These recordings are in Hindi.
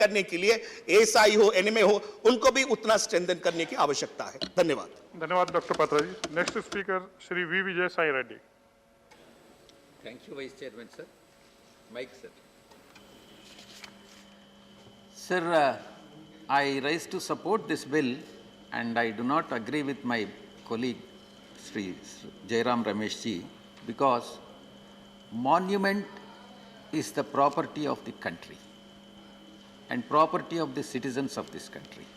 करने के लिए एएसआई हो, एनएमए हो, उनको भी उतना स्ट्रेंथन करने की आवश्यकता है। धन्यवाद। धन्यवाद doctor Patra ji. Next speaker Shri V Vijay Sai Reddy. Thank you, Vice Chairman, sir. Mike, sir. Sir, I rise to support this bill, and I do not agree with my colleague, Sri Jairam Rameshji, because monument is the property of the country and property of the citizens of this country.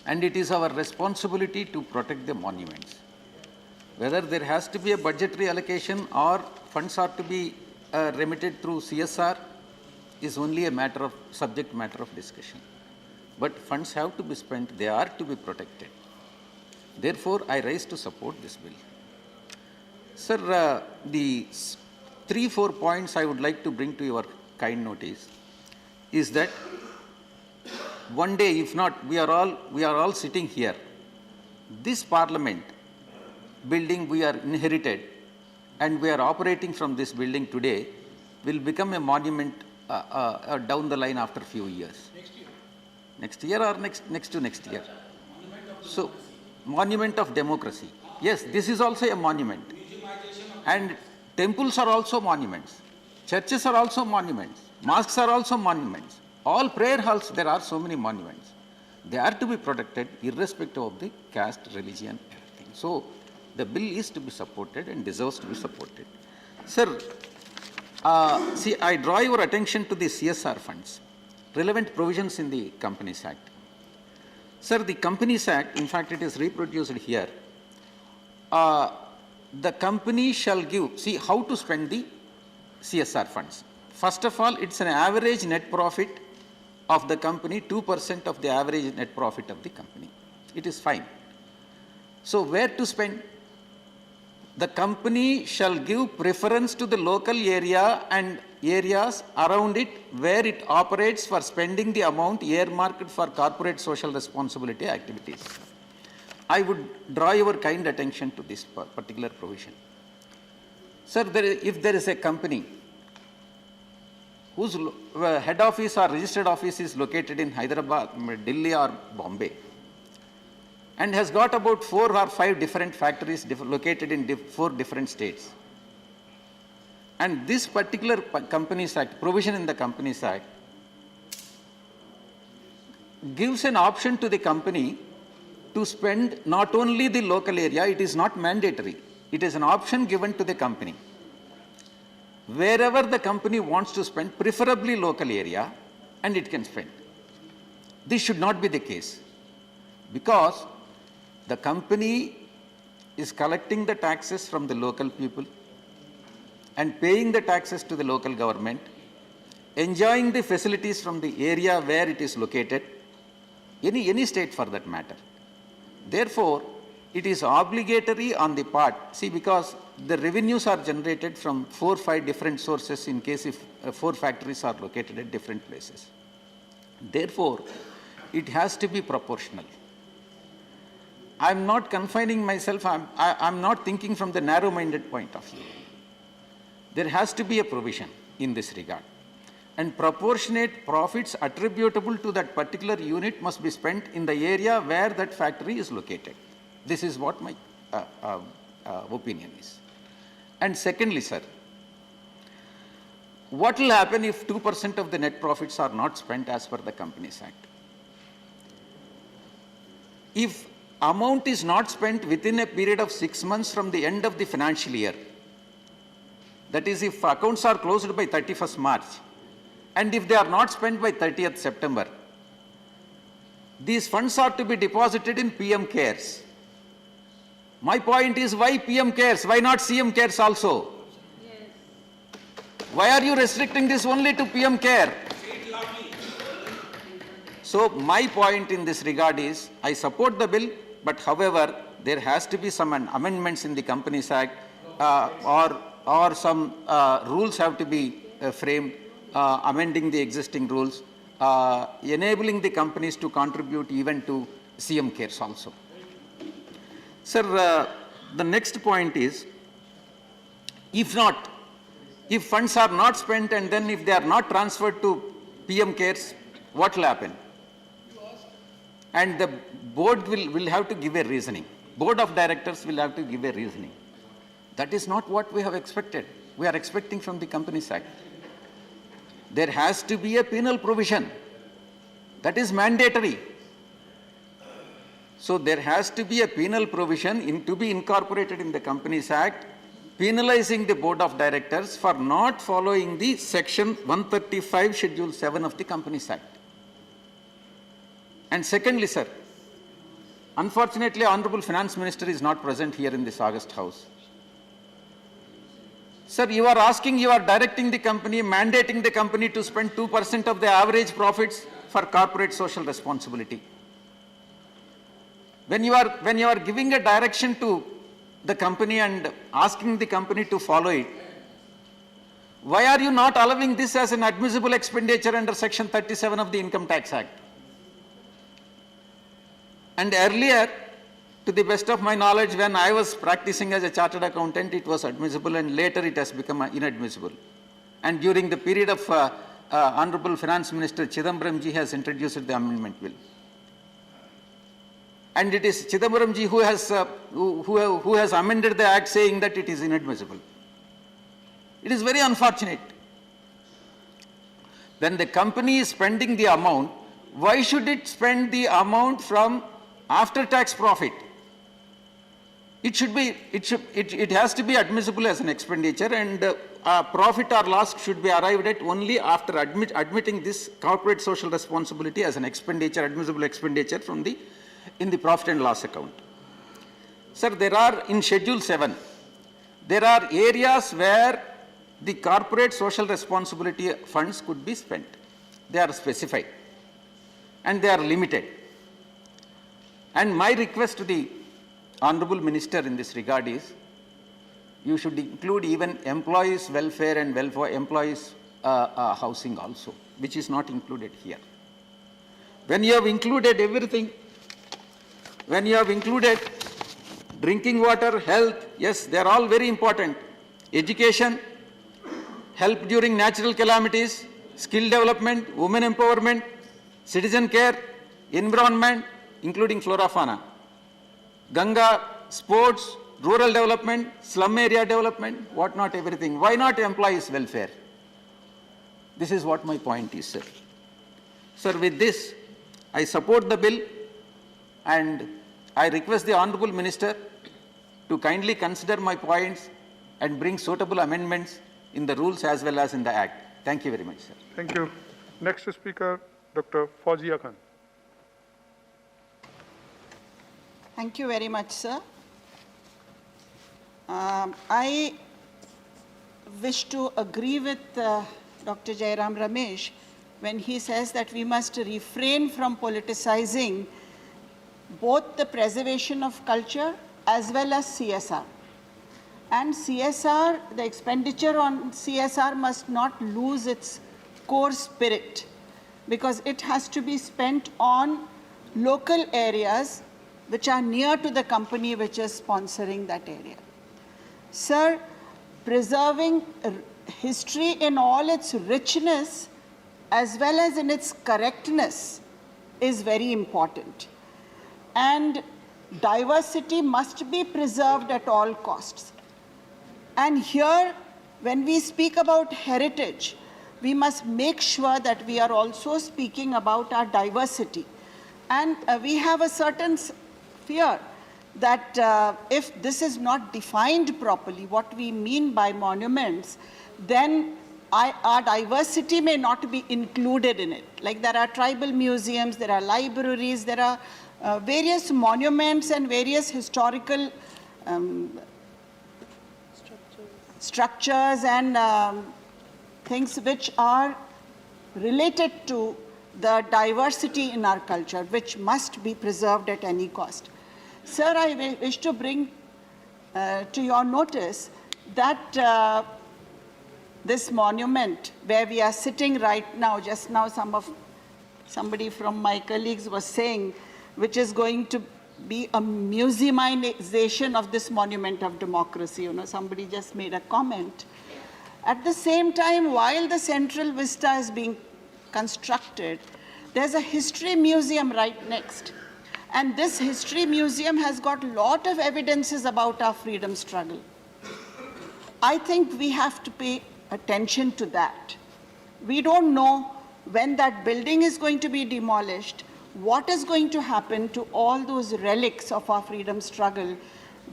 And it is our responsibility to protect the monuments. Whether there has to be a budgetary allocation or funds are to be remitted through CSR is only a subject matter of discussion. But funds have to be spent, they are to be protected. Therefore, I rise to support this bill. Sir, the 3-4 points I would like to bring to your kind notice is that one day, if not, we are all sitting here. This Parliament building we are inherited and we are operating from this building today will become a monument down the line after a few years. Next year or next to next year. So, monument of democracy. Yes, this is also a monument. And temples are also monuments. Churches are also monuments. Mosques are also monuments. All prayer halls, there are so many monuments. They are to be protected irrespective of the caste, religion, everything. So, the bill is to be supported and deserves to be supported. Sir, see, I draw your attention to the CSR funds, relevant provisions in the Companies Act. Sir, the Companies Act, in fact, it is reproduced here. The company shall give, see how to spend the CSR funds. First of all, it's an average net profit of the company, 2% of the average net profit of the company. It is fine. So, where to spend? The company shall give preference to the local area and areas around it where it operates for spending the amount earmarked for corporate social responsibility activities. I would draw your kind attention to this particular provision. Sir, if there is a company whose head office or registered office is located in Hyderabad, Delhi or Bombay, and has got about 4 or 5 different factories located in 4 different states. And this particular Companies Act, provision in the Companies Act, gives an option to the company to spend not only the local area, it is not mandatory, it is an option given to the company. Wherever the company wants to spend, preferably local area, and it can spend. This should not be the case, because the company is collecting the taxes from the local people and paying the taxes to the local government, enjoying the facilities from the area where it is located, any state for that matter. Therefore, it is obligatory on the part, see, because the revenues are generated from 4 or 5 different sources in case if 4 factories are located at different places. Therefore, it has to be proportional. I am not confining myself, I am not thinking from the narrow-minded point of view. There has to be a provision in this regard. And proportionate profits attributable to that particular unit must be spent in the area where that factory is located. This is what my opinion is. And secondly, sir, what will happen if 2% of the net profits are not spent as per the Companies Act? If amount is not spent within a period of 6 months from the end of the financial year, that is, if accounts are closed by 31st March, and if they are not spent by 30th September, these funds are to be deposited in PM Cares. My point is, why PM Cares? Why not CM Cares also? Yes. Why are you restricting this only to PM Care? So my point in this regard is, I support the bill, but however, there has to be some amendments in the Companies Act or some rules have to be framed, amending the existing rules, enabling the companies to contribute even to CM Cares also. Sir, the next point is, if funds are not spent and then if they are not transferred to PM Cares, what will happen? And the board will have to give a reasoning. Board of directors will have to give a reasoning. That is not what we have expected. We are expecting from the Companies Act. There has to be a penal provision. That is mandatory. So there has to be a penal provision to be incorporated in the Companies Act, penalizing the board of directors for not following the section 135 schedule 7 of the Companies Act. And secondly, sir, unfortunately, Honorable Finance Minister is not present here in this August House. Sir, you are directing the company, mandating the company to spend 2% of the average profits for corporate social responsibility. When you are giving a direction to the company and asking the company to follow it, why are you not allowing this as an admissible expenditure under section 37 of the Income Tax Act? And earlier, to the best of my knowledge, when I was practicing as a chartered accountant, it was admissible, and later it has become inadmissible. And during the period of Honorable Finance Minister Chidambaram ji has introduced the amendment bill. And it is Chidambaram ji who has amended the act saying that it is inadmissible. It is very unfortunate. When the company is spending the amount, why should it spend the amount from after-tax profit? It has to be admissible as an expenditure, and profit or loss should be arrived at only after admitting this corporate social responsibility as an expenditure, admissible expenditure in the profit and loss account. Sir, in Schedule 7, there are areas where the corporate social responsibility funds could be spent. They are specified and they are limited. And my request to the Honorable Minister in this regard is, you should include even employees' welfare and employees' housing also, which is not included here. When you have included everything, when you have included drinking water, health, yes, they are all very important. Education, help during natural calamities, skill development, women empowerment, citizen care, environment, including flora fauna, Ganga, sports, rural development, slum area development, what not everything. Why not employees' welfare? This is what my point is, sir. Sir, with this, I support the bill, and I request the Honorable Minister to kindly consider my points and bring suitable amendments in the rules as well as in the Act. Thank you very much, sir. Thank you. Next speaker, Dr. Fauzia Khan. Thank you very much, sir. I wish to agree with Dr. Jairam Ramesh when he says that we must refrain from politicizing both the preservation of culture as well as CSR. And CSR, the expenditure on CSR must not lose its core spirit, because it has to be spent on local areas which are near to the company which is sponsoring that area. Sir, preserving history in all its richness as well as in its correctness is very important. And diversity must be preserved at all costs. And here, when we speak about heritage, we must make sure that we are also speaking about our diversity. And we have a certain fear that if this is not defined properly, what we mean by monuments, then our diversity may not be included in it. Like there are tribal museums, there are libraries, there are various monuments and various historical structures and things which are related to the diversity in our culture, which must be preserved at any cost. Sir, I wish to bring to your notice that this monument where we are sitting right now, just now somebody from my colleagues was saying, which is going to be a museumization of this monument of democracy. You know, somebody just made a comment. At the same time, while the central vista is being constructed, there's a history museum right next. And this history museum has got a lot of evidences about our freedom struggle. I think we have to pay attention to that. We don't know when that building is going to be demolished, what is going to happen to all those relics of our freedom struggle.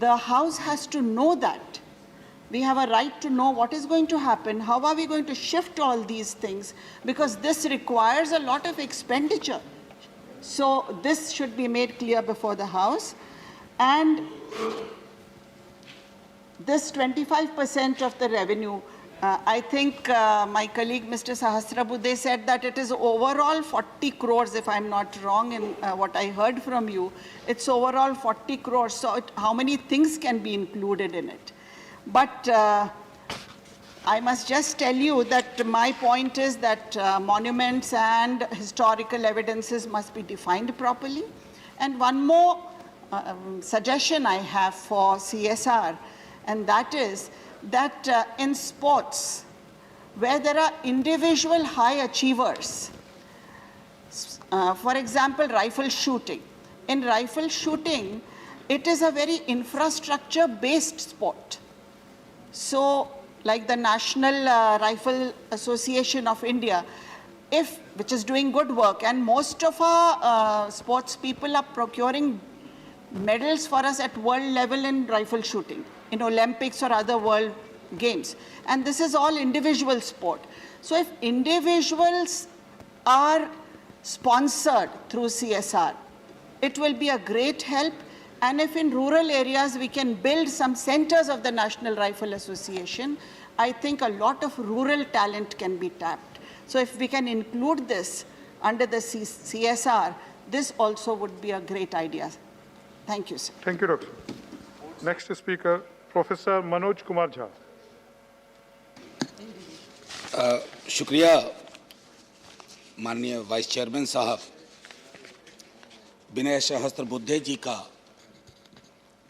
The House has to know that. We have a right to know what is going to happen, how are we going to shift all these things, because this requires a lot of expenditure. So this should be made clear before the House. And this 25% of the revenue, I think my colleague Mr. Sahasrabudhe said that it is overall 40 crores, if I'm not wrong in what I heard from you. It's overall 40 crores. So how many things can be included in it? But I must just tell you that my point is that monuments and historical evidences must be defined properly. And one more suggestion I have for CSR, and that is that in sports, where there are individual high achievers, for example, rifle shooting. In rifle shooting, it is a very infrastructure-based sport. So, like the National Rifle Association of India, which is doing good work, and most of our sports people are procuring medals for us at world level in rifle shooting, in Olympics or other world games. And this is all individual sport. So if individuals are sponsored through CSR, it will be a great help. And if in rural areas we can build some centers of the National Rifle Association, I think a lot of rural talent can be tapped. So if we can include this under the CSR, this also would be a great idea. Thank you, sir. Thank you, Doctor. Next speaker, Professor Manoj Kumar Jha. शुक्रिया माननीय वाइस चेयरमैन साहब। विनय सहस्त्रबुद्धे जी का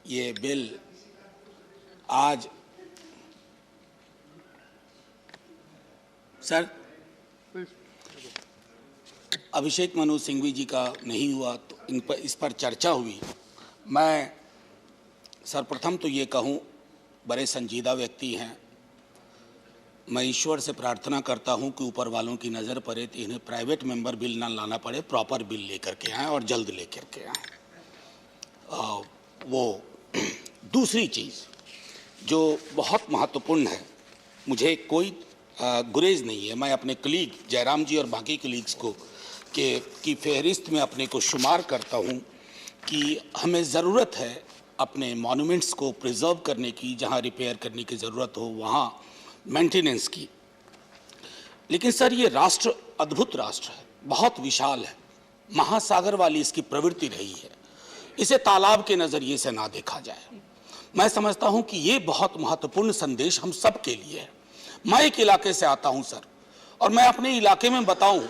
ये बिल आज सर अभिषेक मनु सिंघवी जी का नहीं हुआ तो इस पर चर्चा हुई। मैं सर्वप्रथम तो ये कहूँ, बड़े संजीदा व्यक्ति हैं, मैं ईश्वर से प्रार्थना करता हूं कि ऊपर वालों की नज़र पड़े तो इन्हें प्राइवेट मेंबर बिल ना लाना पड़े, प्रॉपर बिल लेकर के आएँ और जल्द लेकर के आएँ। वो दूसरी चीज़ जो बहुत महत्वपूर्ण है, मुझे कोई गुरेज नहीं है, मैं अपने कलीग जयराम जी और बाकी कलीग्स को की फहरिस्त में अपने को शुमार करता हूं कि हमें ज़रूरत है अपने मॉन्यूमेंट्स को प्रिजर्व करने की, जहां रिपेयर करने की ज़रूरत हो वहां मेंटेनेंस की। लेकिन सर ये राष्ट्र अद्भुत राष्ट्र है, बहुत विशाल है, महासागर वाली इसकी प्रवृत्ति रही है, इसे तालाब के नज़रिए से ना देखा जाए। मैं समझता हूं कि ये बहुत महत्वपूर्ण संदेश हम सब के लिए है। मैं एक इलाके से आता हूं सर, और मैं अपने इलाके में बताऊं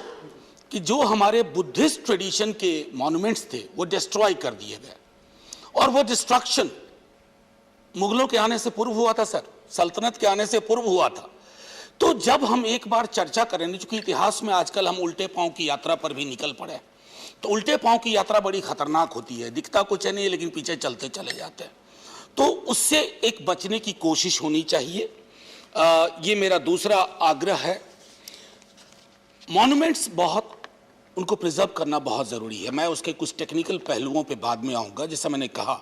कि जो हमारे बुद्धिस्ट ट्रेडिशन के मॉन्यूमेंट्स थे वो डिस्ट्रॉय कर दिए गए, और वो डिस्ट्रक्शन मुगलों के आने से पूर्व हुआ था सर, सल्तनत के आने से पूर्व हुआ था। तो जब हम एक बार चर्चा करेंगे, चूंकि इतिहास में आजकल हम उल्टे पांव की यात्रा पर भी निकल पड़े, तो उल्टे पांव की यात्रा बड़ी खतरनाक होती है, दिखता कुछ नहीं है लेकिन पीछे चलते चले जाते हैं, तो उससे एक बचने की कोशिश होनी चाहिए। ये मेरा दूसरा आग्रह है। मॉन्यूमेंट्स बहुत, उनको प्रिजर्व करना बहुत ज़रूरी है। मैं उसके कुछ टेक्निकल पहलुओं पे बाद में आऊँगा। जैसा मैंने कहा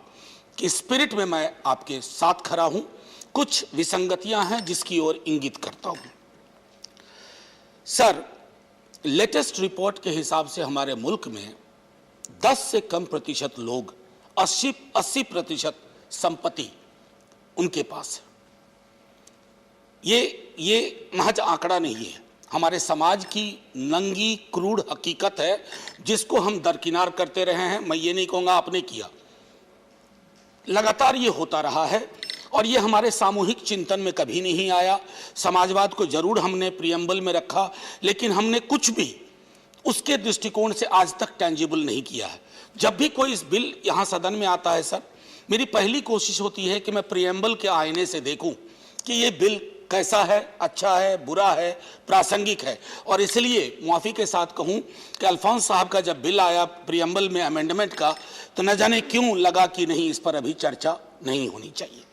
कि स्पिरिट में मैं आपके साथ खड़ा हूँ, कुछ विसंगतियां हैं जिसकी ओर इंगित करता हूँ। सर, लेटेस्ट रिपोर्ट के हिसाब से हमारे मुल्क में 10 से कम प्रतिशत लोग, 80% संपत्ति उनके पास है। ये महज आंकड़ा नहीं है, हमारे समाज की नंगी क्रूड हकीकत है जिसको हम दरकिनार करते रहे हैं। मैं ये नहीं कहूँगा आपने किया, लगातार ये होता रहा है और ये हमारे सामूहिक चिंतन में कभी नहीं आया। समाजवाद को जरूर हमने प्रियम्बल में रखा, लेकिन हमने कुछ भी उसके दृष्टिकोण से आज तक टेंजिबल नहीं किया है। जब भी कोई इस बिल यहाँ सदन में आता है सर, मेरी पहली कोशिश होती है कि मैं प्रियम्बल के आईने से देखूं कि ये बिल कैसा है, अच्छा है, बुरा है, प्रासंगिक है। और इसलिए मुआफ़ी के साथ कहूं कि अल्फोंस साहब का जब बिल आया प्रियम्बल में अमेंडमेंट का, तो न जाने क्यों लगा कि नहीं, इस पर अभी चर्चा नहीं होनी चाहिए।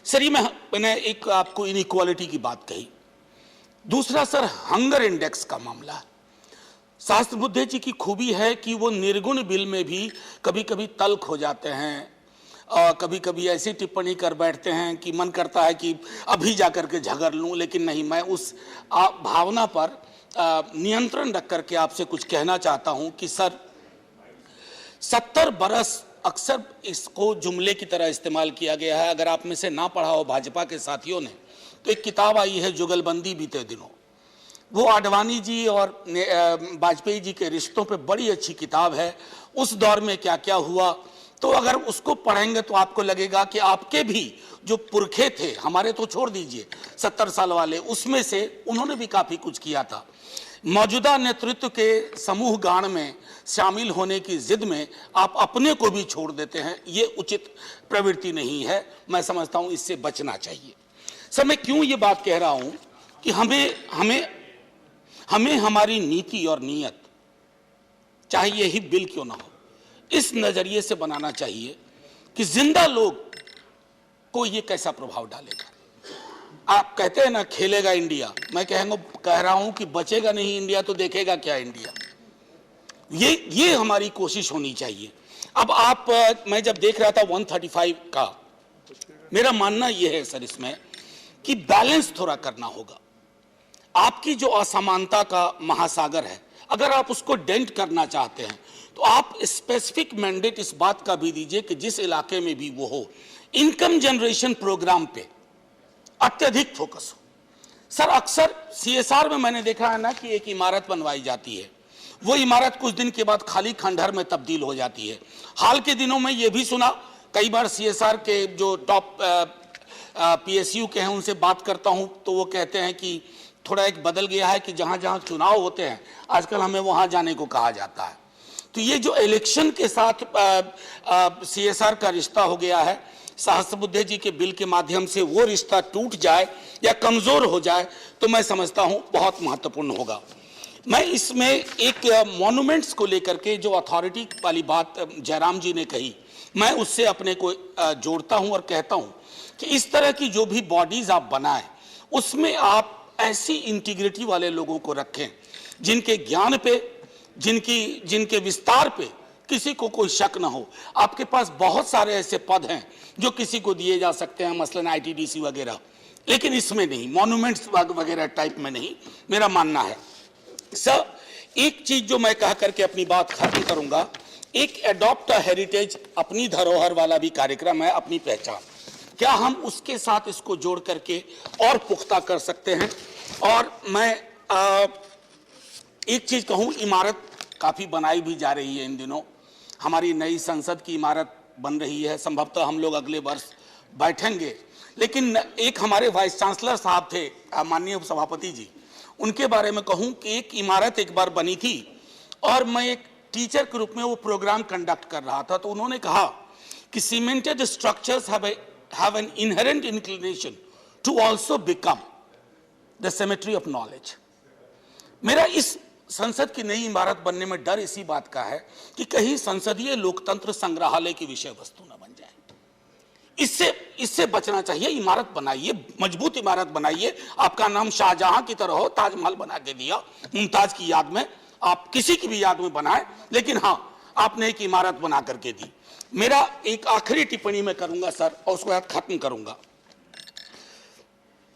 सर, ये मैंने एक आपको इनइक्वालिटी की बात कही। दूसरा सर, हंगर इंडेक्स का मामला है। शास्त्र बुद्धे जी की खूबी है कि वो निर्गुण बिल में भी कभी कभी तल्ख हो जाते हैं, और कभी कभी ऐसी टिप्पणी कर बैठते हैं कि मन करता है कि अभी जाकर के झगड़ लूं। लेकिन नहीं, मैं उस भावना पर नियंत्रण रख करके आपसे कुछ कहना चाहता हूं कि सर, 70 बरस अक्सर इसको जुमले की तरह इस्तेमाल किया गया है। अगर आप में से ना पढ़ा हो भाजपा के साथियों ने, तो एक किताब आई है जुगलबंदी बीते दिनों। वो आडवाणी जी और वाजपेयी जी के रिश्तों पे बड़ी अच्छी किताब है। उस दौर में क्या क्या हुआ, तो अगर उसको पढ़ेंगे तो आपको लगेगा कि आपके भी जो पुरखे थे, हमारे तो छोड़ दीजिए 70 साल वाले, उसमें से उन्होंने भी काफ़ी कुछ किया था। मौजूदा नेतृत्व के समूह गान में शामिल होने की जिद में आप अपने को भी छोड़ देते हैं। ये उचित प्रवृत्ति नहीं है। मैं समझता हूँ इससे बचना चाहिए। सर, मैं क्यों ये बात कह रहा हूँ कि हमें हमारी नीति और नीयत, चाहे यही बिल क्यों ना हो, इस नजरिए से बनाना चाहिए कि जिंदा लोग को ये कैसा प्रभाव डालेगा। आप कहते हैं ना खेलेगा इंडिया, मैं कह रहा हूं कि बचेगा नहीं इंडिया तो देखेगा क्या इंडिया। ये हमारी कोशिश होनी चाहिए। अब मैं जब देख रहा था 135 का, मेरा मानना यह है सर इसमें कि बैलेंस थोड़ा करना होगा। आपकी जो असमानता का महासागर है, अगर आप उसको डेंट करना चाहते हैं तो आप स्पेसिफिक मैंडेट इस बात का भी दीजिए कि जिस इलाके में भी वो हो, इनकम जनरेशन प्रोग्राम पे अत्यधिक फोकस हो। सर, अक्सर CSR में मैंने देखा है ना कि एक इमारत बनवाई जाती है, वो इमारत कुछ दिन के बाद खाली खंडहर में तब्दील हो जाती है। हाल के दिनों में ये भी सुना, कई बार CSR के जो टॉप PSU के हैं उनसे बात करता हूं, तो वो कहते हैं कि थोड़ा एक बदल गया है कि जहां जहां चुनाव होते हैं आजकल हमें वहां जाने को कहा जाता है। तो ये जो इलेक्शन के साथ CSR का रिश्ता हो गया है, सहस्त्रबुद्धे जी के बिल के माध्यम से वो रिश्ता टूट जाए या कमजोर हो जाए तो मैं समझता हूं बहुत महत्वपूर्ण होगा। मैं इसमें एक मॉन्यूमेंट्स को लेकर के जो अथॉरिटी वाली बात जयराम जी ने कही, मैं उससे अपने को जोड़ता हूं और कहता हूं कि इस तरह की जो भी बॉडीज आप बनाएं, उसमें आप ऐसी इंटीग्रिटी वाले लोगों को रखें जिनके ज्ञान पे, जिनके विस्तार पे किसी को कोई शक ना हो। आपके पास बहुत सारे ऐसे पद हैं जो किसी को दिए जा सकते हैं, मसलन ITDC वगैरह, लेकिन इसमें नहीं, मॉन्यूमेंट्स वगैरह टाइप में नहीं, मेरा मानना है। सर, एक चीज जो मैं कह करके अपनी बात खत्म करूंगा, एक एडॉप्ट हेरिटेज, अपनी धरोहर वाला भी कार्यक्रम है, अपनी पहचान, क्या हम उसके साथ इसको जोड़ करके और पुख्ता कर सकते हैं। और मैं एक चीज कहूं, इमारत काफी बनाई भी जा रही है इन दिनों। हमारी नई संसद की इमारत बन रही है, संभवतः हम लोग अगले वर्ष बैठेंगे। लेकिन एक हमारे वाइस चांसलर साहब थे, माननीय सभापति जी, उनके बारे में कहूं कि एक इमारत एक बार बनी थी और मैं एक टीचर के रूप में वो प्रोग्राम कंडक्ट कर रहा था, तो उन्होंने कहा कि cemented structures have an inherent inclination to also become the cemetery of knowledge। मेरा इस संसद की नई इमारत बनने में डर इसी बात का है कि कहीं संसदीय लोकतंत्र संग्रहालय की विषय वस्तु न बन जाए। इससे बचना चाहिए। इमारत बनाइए, मजबूत इमारत बनाइए, आपका नाम शाहजहां की तरह हो, ताजमहल बना के दिया मुमताज की याद में, आप किसी की भी याद में बनाए, लेकिन हाँ, आपने एक इमारत बना करके दी। मेरा एक आखिरी टिप्पणी मैं करूंगा सर, और उसके बाद खत्म करूंगा।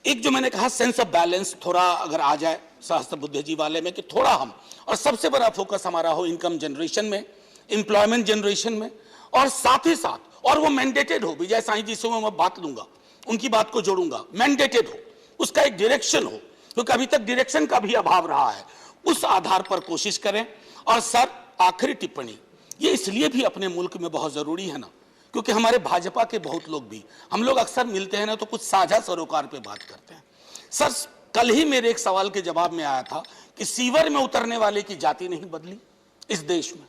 एक जो मैंने कहा सेंस ऑफ बैलेंस थोड़ा अगर आ जाए सहस्त्रबुद्धे जी वाले में, कि थोड़ा हम, और सबसे बड़ा फोकस हमारा हो इनकम जनरेशन में, एम्प्लॉयमेंट जनरेशन में, और साथ ही साथ, और वो मैंडेटेड हो, विजय साई जी से मैं बात लूंगा, उनकी बात को जोड़ूंगा, मैंडेटेड हो, उसका एक डायरेक्शन हो, क्योंकि अभी तक डायरेक्शन का भी अभाव रहा है, उस आधार पर कोशिश करें। और सर, आखिरी टिप्पणी, ये इसलिए भी अपने मुल्क में बहुत जरूरी है ना, क्योंकि हमारे भाजपा के बहुत लोग भी, हम लोग अक्सर मिलते हैं ना तो कुछ साझा सरोकार पे बात करते हैं। सर, कल ही मेरे एक सवाल के जवाब में आया था कि सीवर में उतरने वाले की जाति नहीं बदली इस देश में,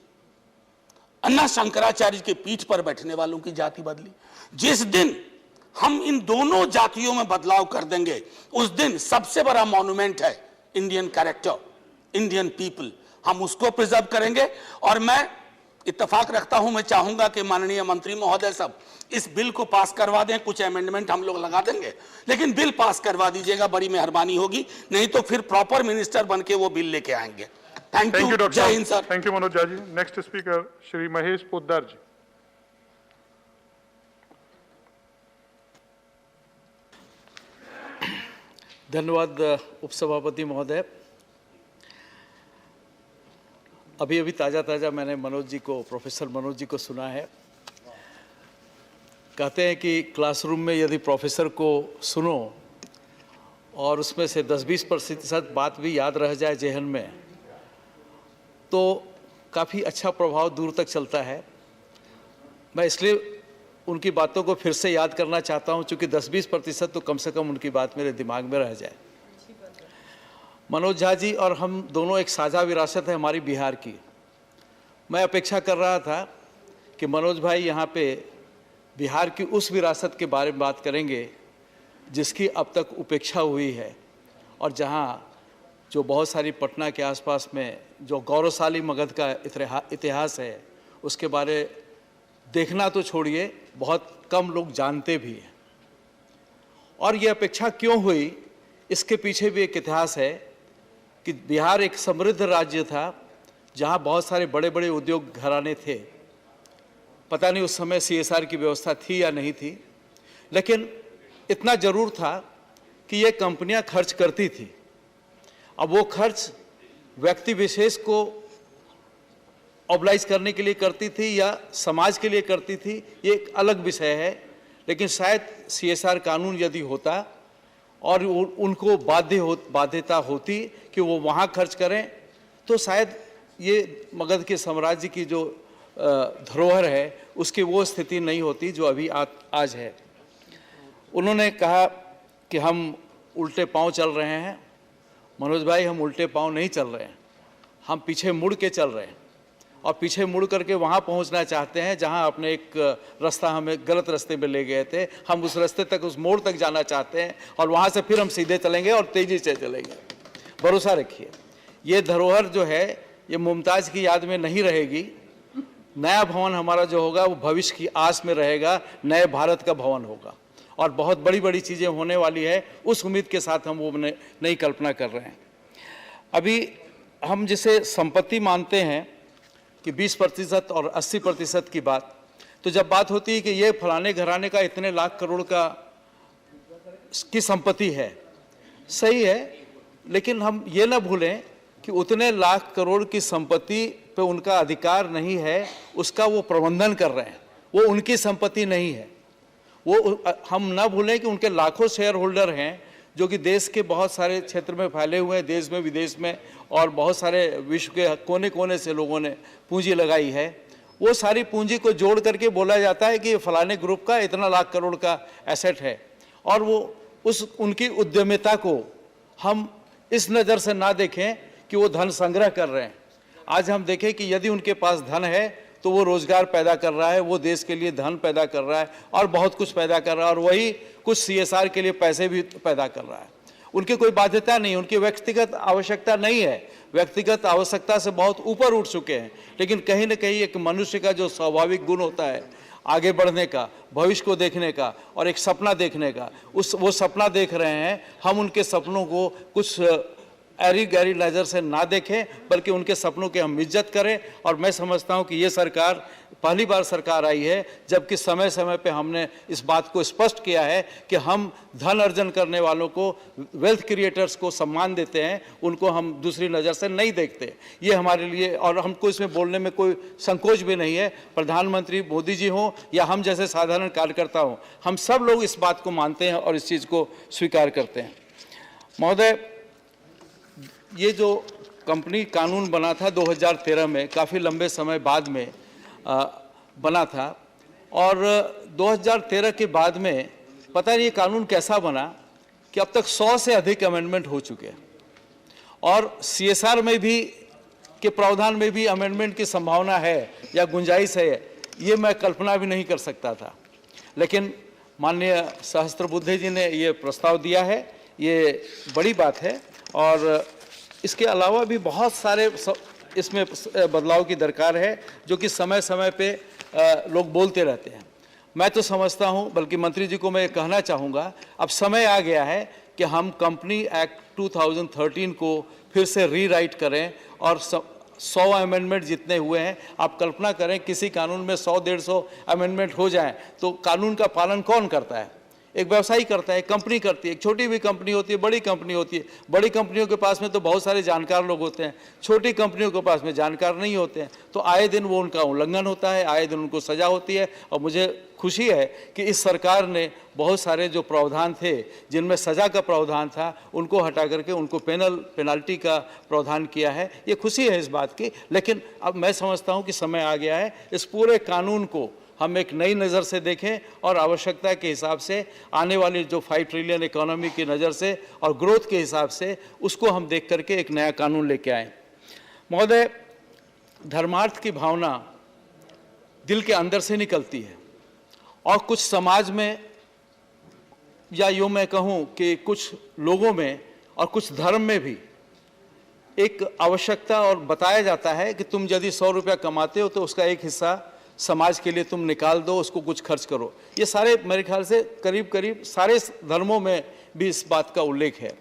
अन्ना शंकराचार्य के पीठ पर बैठने वालों की जाति बदली। जिस दिन हम इन दोनों जातियों में बदलाव कर देंगे, उस दिन सबसे बड़ा मॉन्यूमेंट है इंडियन कैरेक्टर, इंडियन पीपल, हम उसको प्रिजर्व करेंगे। और मैं इत्तेफाक रखता हूं, मैं चाहूंगा कि माननीय मंत्री महोदय सब इस बिल को पास करवा दें। कुछ अमेंडमेंट हम लोग लगा देंगे, लेकिन बिल पास करवा दीजिएगा, बड़ी मेहरबानी होगी, नहीं तो फिर प्रॉपर मिनिस्टर बन के वो बिल लेके आएंगे। Thank thank you you, doctor जय हिंद sir. Thank you Manoj Jha ji. Next speaker Shri Mahesh Poddar ji. धन्यवाद उपसभापति महोदय। अभी अभी ताज़ा मैंने मनोज जी को, प्रोफेसर मनोज जी को सुना है। कहते हैं कि क्लासरूम में यदि प्रोफेसर को सुनो और उसमें से 10-20% बात भी याद रह जाए जहन में, तो काफ़ी अच्छा प्रभाव दूर तक चलता है। मैं इसलिए उनकी बातों को फिर से याद करना चाहता हूं, चूँकि 10-20% तो कम से कम उनकी बात मेरे दिमाग में रह जाए। मनोज झा जी और हम दोनों एक साझा विरासत है हमारी बिहार की। मैं अपेक्षा कर रहा था कि मनोज भाई यहाँ पे बिहार की उस विरासत के बारे में बात करेंगे जिसकी अब तक उपेक्षा हुई है, और जहाँ जो बहुत सारी पटना के आसपास में जो गौरवशाली मगध का इतिहास है उसके बारे देखना तो छोड़िए, बहुत कम लोग जानते भी हैं। और ये अपेक्षा क्यों हुई, इसके पीछे भी एक इतिहास है कि बिहार एक समृद्ध राज्य था जहाँ बहुत सारे बड़े बड़े उद्योग घराने थे। पता नहीं उस समय CSR की व्यवस्था थी या नहीं थी, लेकिन इतना ज़रूर था कि ये कंपनियां खर्च करती थी। अब वो खर्च व्यक्ति विशेष को ऑब्लाइज करने के लिए करती थी या समाज के लिए करती थी, ये एक अलग विषय है। लेकिन शायद CSR कानून यदि होता और उनको बाध्यता होती कि वो वहाँ खर्च करें, तो शायद ये मगध के साम्राज्य की जो धरोहर है उसकी वो स्थिति नहीं होती जो अभी आज है। उन्होंने कहा कि हम उल्टे पांव चल रहे हैं। मनोज भाई, हम उल्टे पांव नहीं चल रहे हैं, हम पीछे मुड़ के चल रहे हैं, और पीछे मुड़ करके वहाँ पहुँचना चाहते हैं जहाँ अपने एक रास्ता हमें गलत रास्ते में ले गए थे। हम उस रास्ते तक, उस मोड़ तक जाना चाहते हैं, और वहाँ से फिर हम सीधे चलेंगे और तेज़ी से चलेंगे। भरोसा रखिए, ये धरोहर जो है ये मुमताज़ की याद में नहीं रहेगी। नया भवन हमारा जो होगा वो भविष्य की आस में रहेगा, नए भारत का भवन होगा, और बहुत बड़ी बड़ी चीज़ें होने वाली है। उस उम्मीद के साथ हम वो नई कल्पना कर रहे हैं। अभी हम जिसे संपत्ति मानते हैं कि 20% और 80% की बात, तो जब बात होती है कि ये फलाने घराने का इतने लाख करोड़ की संपत्ति है, सही है, लेकिन हम ये ना भूलें कि उतने लाख करोड़ की संपत्ति पे उनका अधिकार नहीं है, उसका वो प्रबंधन कर रहे हैं, वो उनकी संपत्ति नहीं है। वो हम ना भूलें कि उनके लाखों शेयर होल्डर हैं जो कि देश के बहुत सारे क्षेत्र में फैले हुए हैं, देश में विदेश में, और बहुत सारे विश्व के कोने कोने से लोगों ने पूंजी लगाई है। वो सारी पूंजी को जोड़ करके बोला जाता है कि फलाने ग्रुप का इतना लाख करोड़ का एसेट है, और वो उनकी उद्यमिता को हम इस नज़र से ना देखें कि वो धन संग्रह कर रहे हैं। आज हम देखें कि यदि उनके पास धन है तो वो रोजगार पैदा कर रहा है, वो देश के लिए धन पैदा कर रहा है और बहुत कुछ पैदा कर रहा है, और वही कुछ CSR के लिए पैसे भी पैदा कर रहा है। उनकी कोई बाध्यता नहीं, उनकी व्यक्तिगत आवश्यकता नहीं है, व्यक्तिगत आवश्यकता से बहुत ऊपर उठ चुके हैं। लेकिन कहीं ना कहीं एक मनुष्य का जो स्वाभाविक गुण होता है आगे बढ़ने का, भविष्य को देखने का और एक सपना देखने का, वो सपना देख रहे हैं। हम उनके सपनों को कुछ ऐरी गैरी नज़र से ना देखें, बल्कि उनके सपनों की हम इज्जत करें। और मैं समझता हूं कि ये सरकार पहली बार सरकार आई है जबकि समय समय पे हमने इस बात को स्पष्ट किया है कि हम धन अर्जन करने वालों को, वेल्थ क्रिएटर्स को सम्मान देते हैं, उनको हम दूसरी नज़र से नहीं देखते। ये हमारे लिए, और हमको इसमें बोलने में कोई संकोच भी नहीं है। प्रधानमंत्री मोदी जी हों या हम जैसे साधारण कार्यकर्ता हों, हम सब लोग इस बात को मानते हैं और इस चीज़ को स्वीकार करते हैं। महोदय, ये जो कंपनी कानून बना था 2013 में, काफ़ी लंबे समय बाद में बना था, और 2013 के बाद में पता नहीं ये कानून कैसा बना कि अब तक 100 से अधिक अमेंडमेंट हो चुके हैं, और CSR में भी के प्रावधान में भी अमेंडमेंट की संभावना है या गुंजाइश है, ये मैं कल्पना भी नहीं कर सकता था। लेकिन माननीय सहस्त्रबुद्धे जी ने ये प्रस्ताव दिया है, ये बड़ी बात है। और इसके अलावा भी बहुत सारे इसमें बदलाव की दरकार है, जो कि समय समय पे लोग बोलते रहते हैं। मैं तो समझता हूं, बल्कि मंत्री जी को मैं ये कहना चाहूँगा, अब समय आ गया है कि हम कंपनी एक्ट 2013 को फिर से रीराइट करें और 100 अमेंडमेंट जितने हुए हैं, आप कल्पना करें किसी कानून में 100-150 अमेंडमेंट हो जाएं तो कानून का पालन कौन करता है? एक व्यवसायी करता है, कंपनी करती है, एक छोटी भी कंपनी होती है, बड़ी कंपनी होती है। बड़ी कंपनियों के पास में तो बहुत सारे जानकार लोग होते हैं, छोटी कंपनियों के पास में जानकार नहीं होते हैं, तो आए दिन वो उनका उल्लंघन होता है, आए दिन उनको सजा होती है। और मुझे खुशी है कि इस सरकार ने बहुत सारे जो प्रावधान थे जिनमें सजा का प्रावधान था, उनको हटा करके उनको पेनल्टी का प्रावधान किया है। ये खुशी है इस बात की। लेकिन अब मैं समझता हूँ कि समय आ गया है इस पूरे कानून को हम एक नई नज़र से देखें और आवश्यकता के हिसाब से आने वाली जो 5 ट्रिलियन इकोनॉमी की नज़र से और ग्रोथ के हिसाब से उसको हम देख करके एक नया कानून लेके आए। महोदय, धर्मार्थ की भावना दिल के अंदर से निकलती है और कुछ समाज में, या यूँ मैं कहूँ कि कुछ लोगों में और कुछ धर्म में भी एक आवश्यकता और बताया जाता है कि तुम यदि 100 रुपया कमाते हो तो उसका एक हिस्सा समाज के लिए तुम निकाल दो, उसको कुछ खर्च करो। ये सारे मेरे ख्याल से करीब करीब सारे धर्मों में भी इस बात का उल्लेख है।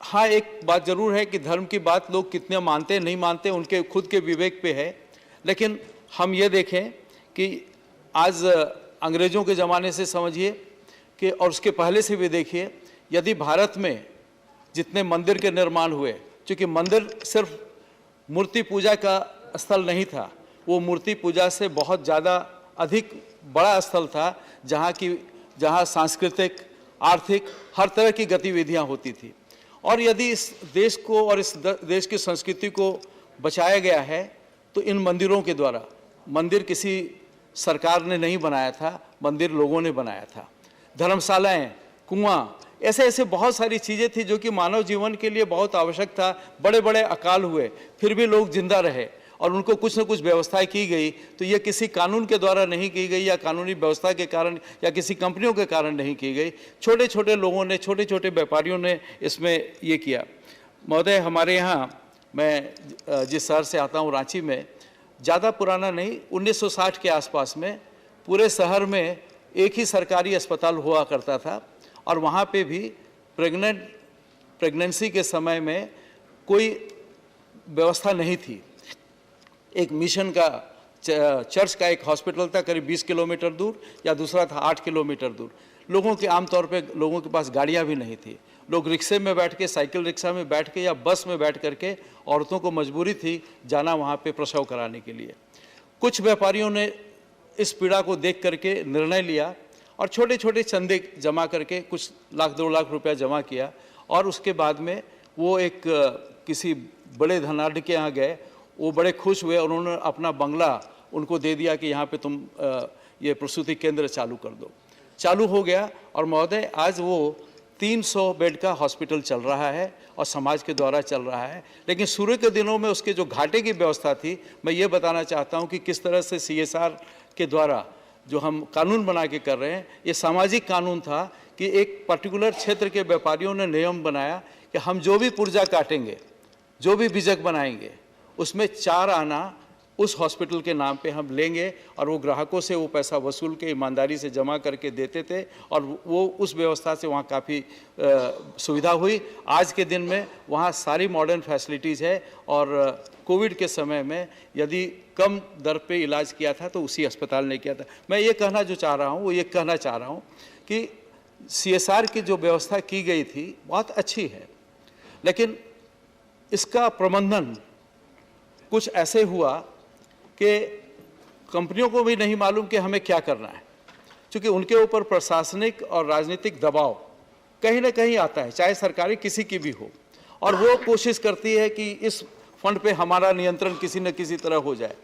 हाँ, एक बात जरूर है कि धर्म की बात लोग कितने मानते नहीं मानते उनके खुद के विवेक पे है। लेकिन हम ये देखें कि आज अंग्रेज़ों के ज़माने से समझिए कि और उसके पहले से भी देखिए, यदि भारत में जितने मंदिर के निर्माण हुए, क्योंकि मंदिर सिर्फ मूर्ति पूजा का स्थल नहीं था, वो मूर्ति पूजा से बहुत ज़्यादा अधिक बड़ा स्थल था, जहाँ सांस्कृतिक, आर्थिक, हर तरह की गतिविधियाँ होती थी। और यदि इस देश को और इस देश की संस्कृति को बचाया गया है तो इन मंदिरों के द्वारा। मंदिर किसी सरकार ने नहीं बनाया था, मंदिर लोगों ने बनाया था। धर्मशालाएँ, कुआँ, ऐसे ऐसे बहुत सारी चीज़ें थी जो कि मानव जीवन के लिए बहुत आवश्यक था। बड़े बड़े अकाल हुए फिर भी लोग जिंदा रहे और उनको कुछ न कुछ व्यवस्था की गई। तो ये किसी कानून के द्वारा नहीं की गई या कानूनी व्यवस्था के कारण या किसी कंपनियों के कारण नहीं की गई। छोटे छोटे लोगों ने, छोटे छोटे व्यापारियों ने इसमें ये किया। महोदय, हमारे यहाँ, मैं जिस शहर से आता हूँ रांची में, ज़्यादा पुराना नहीं, 1960 के आसपास में पूरे शहर में एक ही सरकारी अस्पताल हुआ करता था और वहाँ पे भी प्रेगनेंसी के समय में कोई व्यवस्था नहीं थी। एक मिशन का चर्च का एक हॉस्पिटल था करीब 20 किलोमीटर दूर, या दूसरा था 8 किलोमीटर दूर। लोगों के आमतौर पे लोगों के पास गाड़ियाँ भी नहीं थी। लोग रिक्शे में बैठ के, साइकिल रिक्शा में बैठ के या बस में बैठ करके, औरतों को मजबूरी थी जाना वहाँ पे प्रसव कराने के लिए। कुछ व्यापारियों ने इस पीड़ा को देख करके निर्णय लिया और छोटे छोटे चंदे जमा करके कुछ लाख 2 लाख रुपया जमा किया और उसके बाद में वो एक किसी बड़े धनाढ़ के यहाँ गए। वो बड़े खुश हुए और उन्होंने अपना बंगला उनको दे दिया कि यहाँ पे तुम ये प्रसूति केंद्र चालू कर दो। चालू हो गया और महोदय आज वो 300 बेड का हॉस्पिटल चल रहा है और समाज के द्वारा चल रहा है। लेकिन शुरू के दिनों में उसके जो घाटे की व्यवस्था थी, मैं ये बताना चाहता हूँ कि किस तरह से CSR के द्वारा जो हम कानून बना के कर रहे हैं, ये सामाजिक कानून था कि एक पर्टिकुलर क्षेत्र के व्यापारियों ने नियम बनाया कि हम जो भी पुर्जा काटेंगे, जो भी बीजक बनाएंगे, उसमें 4 आना उस हॉस्पिटल के नाम पे हम लेंगे और वो ग्राहकों से वो पैसा वसूल के ईमानदारी से जमा करके देते थे और वो उस व्यवस्था से वहाँ काफ़ी सुविधा हुई। आज के दिन में वहाँ सारी मॉडर्न फैसिलिटीज़ है और कोविड के समय में यदि कम दर पे इलाज किया था तो उसी अस्पताल ने किया था। मैं ये कहना जो चाह रहा हूँ वो ये कहना चाह रहा हूँ कि CSR की जो व्यवस्था की गई थी बहुत अच्छी है, लेकिन इसका प्रबंधन कुछ ऐसे हुआ कि कंपनियों को भी नहीं मालूम कि हमें क्या करना है, क्योंकि उनके ऊपर प्रशासनिक और राजनीतिक दबाव कहीं ना कहीं आता है, चाहे सरकारी किसी की भी हो, और वो कोशिश करती है कि इस फंड पे हमारा नियंत्रण किसी न किसी तरह हो जाए।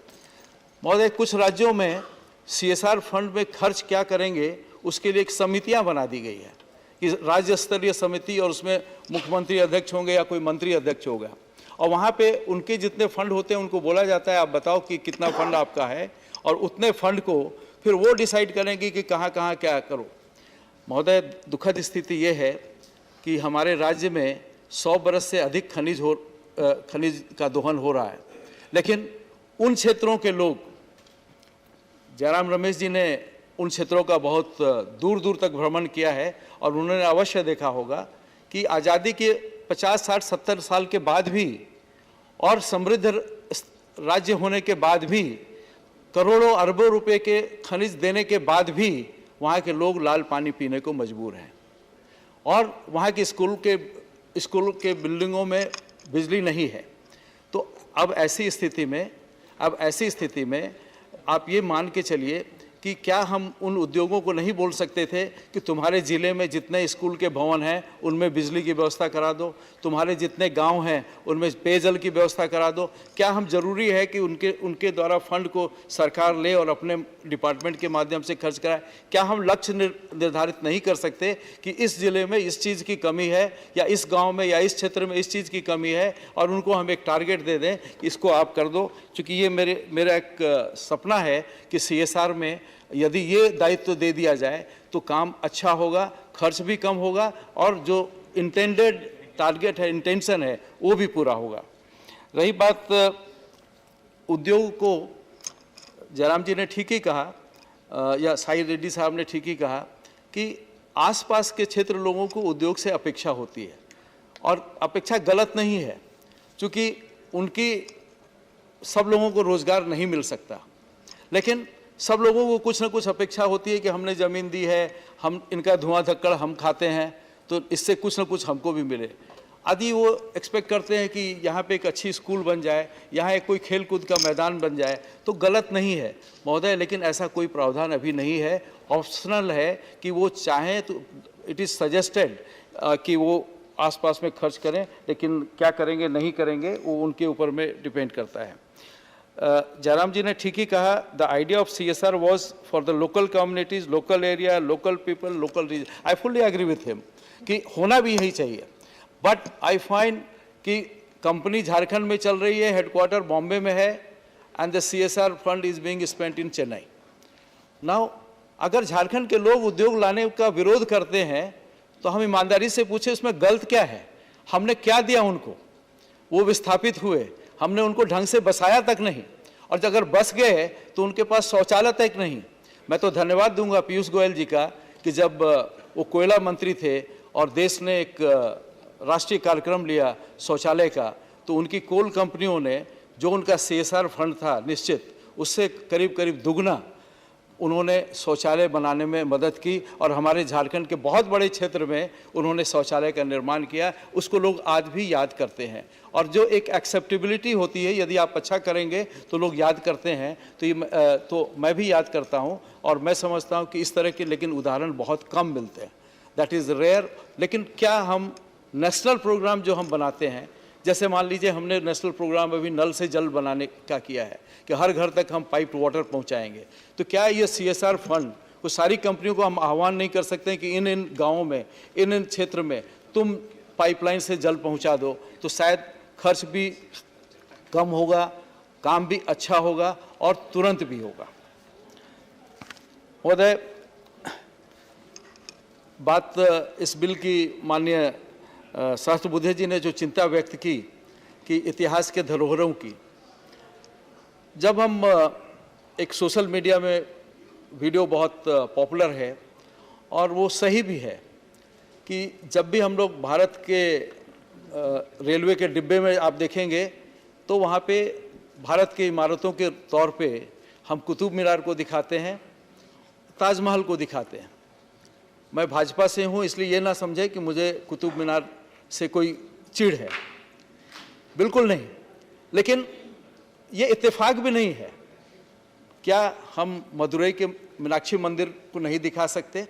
महोदय, कुछ राज्यों में CSR फंड में खर्च क्या करेंगे उसके लिए एक समितियां बना दी गई है कि राज्य स्तरीय समिति, और उसमें मुख्यमंत्री अध्यक्ष होंगे या कोई मंत्री अध्यक्ष होगा, और वहाँ पे उनके जितने फंड होते हैं उनको बोला जाता है आप बताओ कि कितना फंड आपका है, और उतने फंड को फिर वो डिसाइड करेंगी कि कहाँ कहाँ क्या करो। महोदय, दुखद स्थिति ये है कि हमारे राज्य में 100 बरस से अधिक खनिज का दोहन हो रहा है, लेकिन उन क्षेत्रों के लोग, जयराम रमेश जी ने उन क्षेत्रों का बहुत दूर दूर तक भ्रमण किया है और उन्होंने अवश्य देखा होगा कि आज़ादी के 50, 60, 70 साल के बाद भी और समृद्ध राज्य होने के बाद भी, करोड़ों अरबों रुपए के खनिज देने के बाद भी वहाँ के लोग लाल पानी पीने को मजबूर हैं और वहाँ की स्कूल के बिल्डिंगों में बिजली नहीं है। तो अब ऐसी स्थिति में आप ये मान के चलिए कि क्या हम उन उद्योगों को नहीं बोल सकते थे कि तुम्हारे ज़िले में जितने स्कूल के भवन हैं उनमें बिजली की व्यवस्था करा दो, तुम्हारे जितने गांव हैं उनमें पेयजल की व्यवस्था करा दो। क्या हम ज़रूरी है कि उनके द्वारा फंड को सरकार ले और अपने डिपार्टमेंट के माध्यम से खर्च कराए? क्या हम लक्ष्य निर्धारित नहीं कर सकते कि इस ज़िले में इस चीज़ की कमी है या इस गाँव में या इस क्षेत्र में इस चीज़ की कमी है और उनको हम एक टारगेट दे दें कि इसको आप कर दो? चूँकि ये मेरा एक सपना है कि CSR में यदि ये दायित्व दे दिया जाए तो काम अच्छा होगा, खर्च भी कम होगा और जो इंटेंडेड टारगेट है, इंटेंशन है, वो भी पूरा होगा। रही बात उद्योग को, जयराम जी ने ठीक ही कहा या साई रेड्डी साहब ने ठीक ही कहा कि आसपास के क्षेत्र लोगों को उद्योग से अपेक्षा होती है और अपेक्षा गलत नहीं है, क्योंकि उनकी सब लोगों को रोज़गार नहीं मिल सकता, लेकिन सब लोगों को कुछ ना कुछ अपेक्षा होती है कि हमने ज़मीन दी है, हम इनका धुआं धक्कड़ हम खाते हैं, तो इससे कुछ ना कुछ हमको भी मिले। आदि वो एक्सपेक्ट करते हैं कि यहाँ पे एक अच्छी स्कूल बन जाए, यहाँ एक कोई खेल कूद का मैदान बन जाए, तो गलत नहीं है महोदय, लेकिन ऐसा कोई प्रावधान अभी नहीं है। ऑप्शनल है कि वो चाहें तो इट इज़ सजेस्टेड कि वो आसपास में खर्च करें, लेकिन क्या करेंगे नहीं करेंगे वो उनके ऊपर में डिपेंड करता है। जयराम जी ने ठीक ही कहा, the idea of CSR was for the local communities, local area, local people, local region. I fully agree with him कि होना भी यही चाहिए, बट आई फाइंड कि कंपनी झारखंड में चल रही है, हेडक्वार्टर बॉम्बे में है, and the CSR fund is being spent in Chennai. Now अगर झारखंड के लोग उद्योग लाने का विरोध करते हैं तो हम ईमानदारी से पूछे उसमें गलत क्या है? हमने क्या दिया उनको? वो विस्थापित हुए, हमने उनको ढंग से बसाया तक नहीं, और अगर बस गए तो उनके पास शौचालय तक नहीं। मैं तो धन्यवाद दूंगा पीयूष गोयल जी का कि जब वो कोयला मंत्री थे और देश ने एक राष्ट्रीय कार्यक्रम लिया शौचालय का, तो उनकी कोल कंपनियों ने जो उनका CSR फंड था निश्चित, उससे करीब करीब दुगना उन्होंने शौचालय बनाने में मदद की और हमारे झारखंड के बहुत बड़े क्षेत्र में उन्होंने शौचालय का निर्माण किया। उसको लोग आज भी याद करते हैं, और जो एक एक्सेप्टेबिलिटी होती है, यदि आप अच्छा करेंगे तो लोग याद करते हैं। तो मैं भी याद करता हूं और मैं समझता हूं कि इस तरह के लेकिन उदाहरण बहुत कम मिलते हैं, दैट इज़ रेयर। लेकिन क्या हम नेशनल प्रोग्राम जो हम बनाते हैं, जैसे मान लीजिए हमने नेशनल प्रोग्राम अभी नल से जल बनाने का किया है कि हर घर तक हम पाइप्ड वाटर पहुंचाएंगे, तो क्या ये CSR फंड को सारी कंपनियों को हम आह्वान नहीं कर सकते हैं कि इन गाँवों में, इन क्षेत्र में तुम पाइपलाइन से जल पहुंचा दो? तो शायद खर्च भी कम होगा, काम भी अच्छा होगा और तुरंत भी होगा। महोदय, बात इस बिल की माननीय सहस्त्रबुद्धे जी ने जो चिंता व्यक्त की कि इतिहास के धरोहरों की, जब हम एक सोशल मीडिया में वीडियो बहुत पॉपुलर है और वो सही भी है कि जब भी हम लोग भारत के रेलवे के डिब्बे में आप देखेंगे तो वहाँ पे भारत की इमारतों के तौर पे हम कुतुब मीनार को दिखाते हैं, ताजमहल को दिखाते हैं। मैं भाजपा से हूँ, इसलिए ये ना समझे कि मुझे कुतुब मीनार से कोई चिढ़ है, बिल्कुल नहीं। लेकिन ये इत्तेफाक भी नहीं है। क्या हम मदुरई के मीनाक्षी मंदिर को नहीं दिखा सकते?